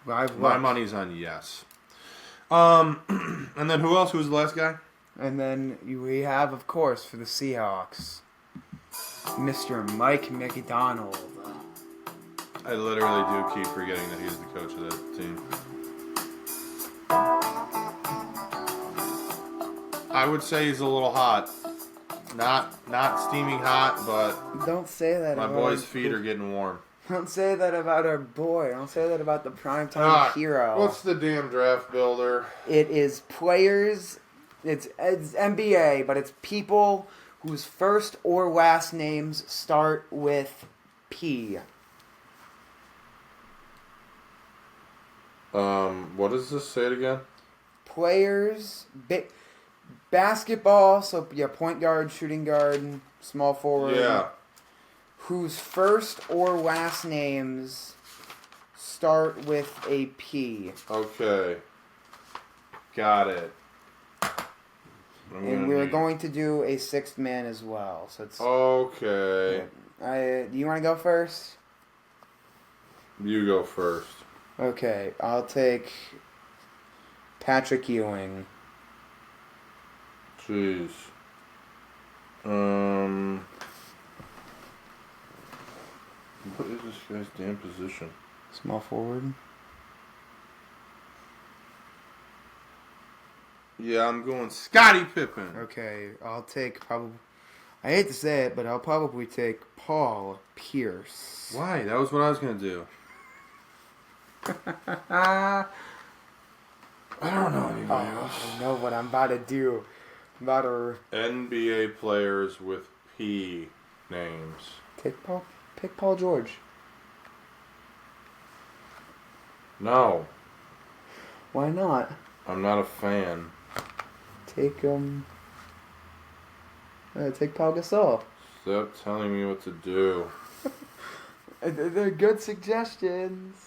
My money's on yes. And then who else? Who was the last guy? And then we have, of course, for the Seahawks, Mr. Mike McDonald. I literally do keep forgetting that he's the coach of that team. I would say he's a little hot. Not steaming hot, but don't say that. My boy's feet are getting warm. Don't say that about our boy. Don't say that about the primetime hero. What's the damn draft builder? It is players. It's NBA, but it's people whose first or last names start with P. What does this say it again? Players, basketball. So yeah, point guard, shooting guard, small forward. Yeah. Whose first or last names start with a P. Okay. Got it. And we're going to do a sixth man as well. So it's okay. Do you want to go first? You go first. Okay, I'll take Patrick Ewing. Jeez. What is this guy's damn position? Small forward. Yeah, I'm going Scottie Pippen. Okay, I'll take probably. I hate to say it, but I'll probably take Paul Pierce. Why? That was what I was gonna do. I don't know anybody else. I know what I'm about to do. I'm about to NBA players with P names. pick Paul George. No. Why not? I'm not a fan. Take take Paul Gasol. Stop telling me what to do. They're good suggestions.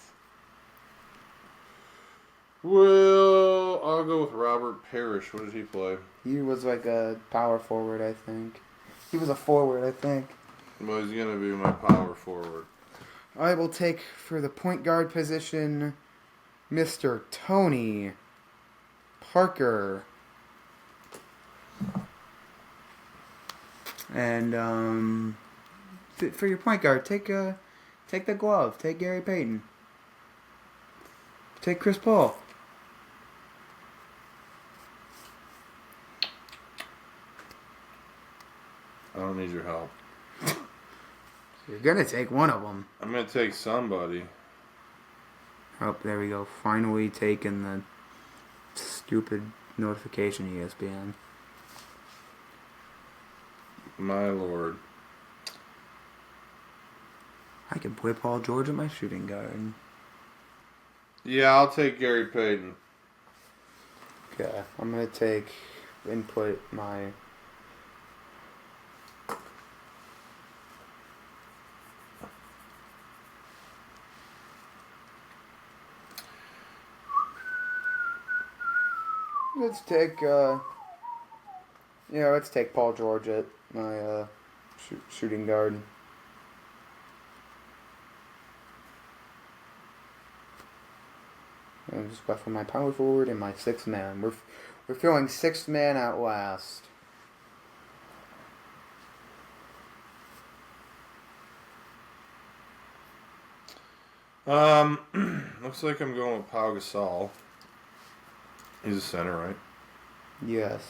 Well, I'll go with Robert Parrish. What did he play? He was like a power forward, I think. He was a forward, I think. Well, he's going to be my power forward. I will take for the point guard position Mr. Tony Parker. And for your point guard, take the glove. Take Gary Payton. Take Chris Paul. I don't need your help. You're gonna take one of them. I'm going to take somebody. Oh, there we go. Finally taking the stupid notification, ESPN. My lord. I can put Paul George at my shooting guard. Yeah, I'll take Gary Payton. Okay, I'm gonna take input my. Let's take Paul George at my shooting guard. And just left for my power forward and my sixth man. We're filling sixth man at last. Looks like I'm going with Pau Gasol. He's a center, right? Yes.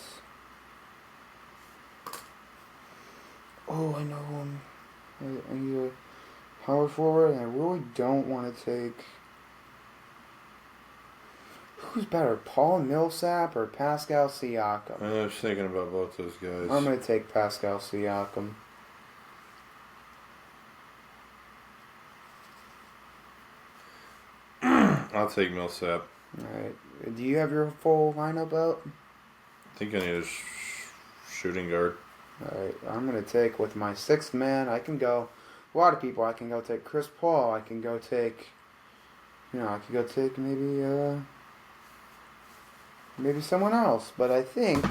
Oh, I know him. I need a power forward, and I really don't want to take. Who's better, Paul Millsap or Pascal Siakam? I was thinking about both those guys. I'm going to take Pascal Siakam. I'll take Millsap. Alright. Do you have your full lineup out? I think I need a shooting guard. Alright. I'm going to take with my sixth man. I can go. A lot of people. I can go take Chris Paul. I can go take. I could go take maybe someone else. But I think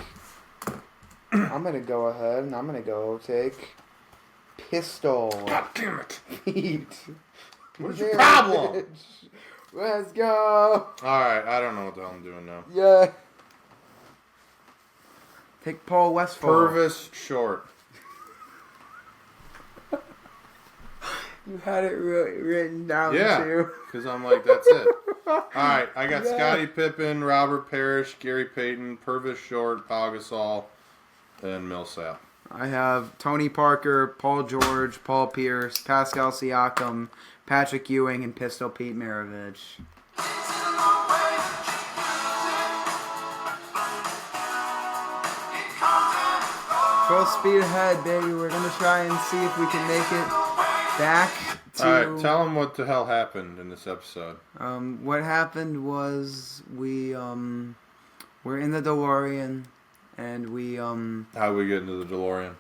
I'm going to go ahead and I'm going to go take Pistol. God damn it! Pete. What's your problem? Let's go. Alright, I don't know what the hell I'm doing now. Yeah. Take Paul Westphal. Purvis Short. You had it written down too. Because I'm like, that's it. Alright, I got Scottie Pippen, Robert Parrish, Gary Payton, Purvis Short, Pau Gasol, and Millsap. I have Tony Parker, Paul George, Paul Pierce, Pascal Siakam, Patrick Ewing, and Pistol Pete Maravich. Full speed ahead, baby. We're going to try and see if we can make it back to... Alright, tell them what the hell happened in this episode. What happened was we were in the DeLorean and we How'd we get into the DeLorean?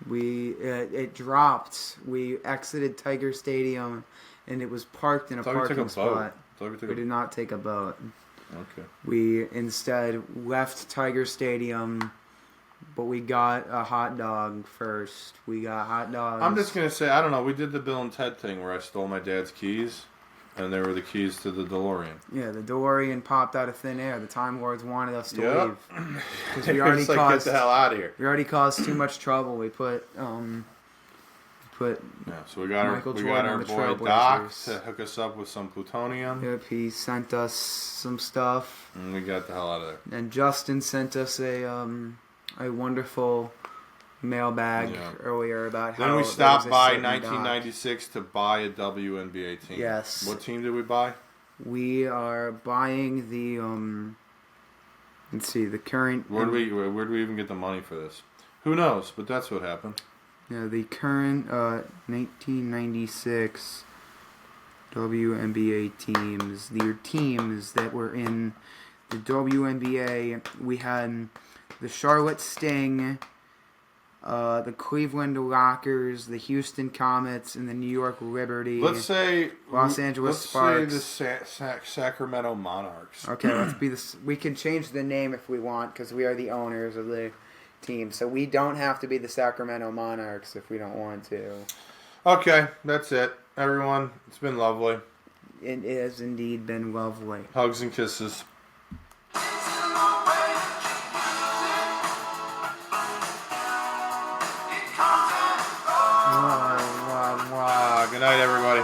it dropped. We exited Tiger Stadium and it was parked in a parking spot. We did not take a boat. Okay. We instead left Tiger Stadium, but we got a hot dog first. We got hot dogs. I'm just going to say, I don't know, we did the Bill and Ted thing where I stole my dad's keys, and they were the keys to the DeLorean. Yeah, the DeLorean popped out of thin air. The Time Lords wanted us to leave. Because we already get the hell out of here. We already caused too much trouble. We put so we got our boy Doc to hook us up with some plutonium. Yep, he sent us some stuff. And we got the hell out of there. And Justin sent us a wonderful mailbag earlier about how... Then we stopped by 1996 to buy a WNBA team. Yes. What team did we buy? We are buying the let's see, the current... Where do we even get the money for this? Who knows? But that's what happened. Yeah, the current 1996 WNBA teams. The teams that were in the WNBA, we had the Charlotte Sting, the Cleveland Rockers, the Houston Comets, and the New York Liberty. Let's say Los Angeles Sparks. Let's say the Sacramento Monarchs. Okay, let's be this. We can change the name if we want because we are the owners of the team. So we don't have to be the Sacramento Monarchs if we don't want to. Okay, that's it. Everyone, it's been lovely. It has indeed been lovely. Hugs and kisses. Good night, everybody.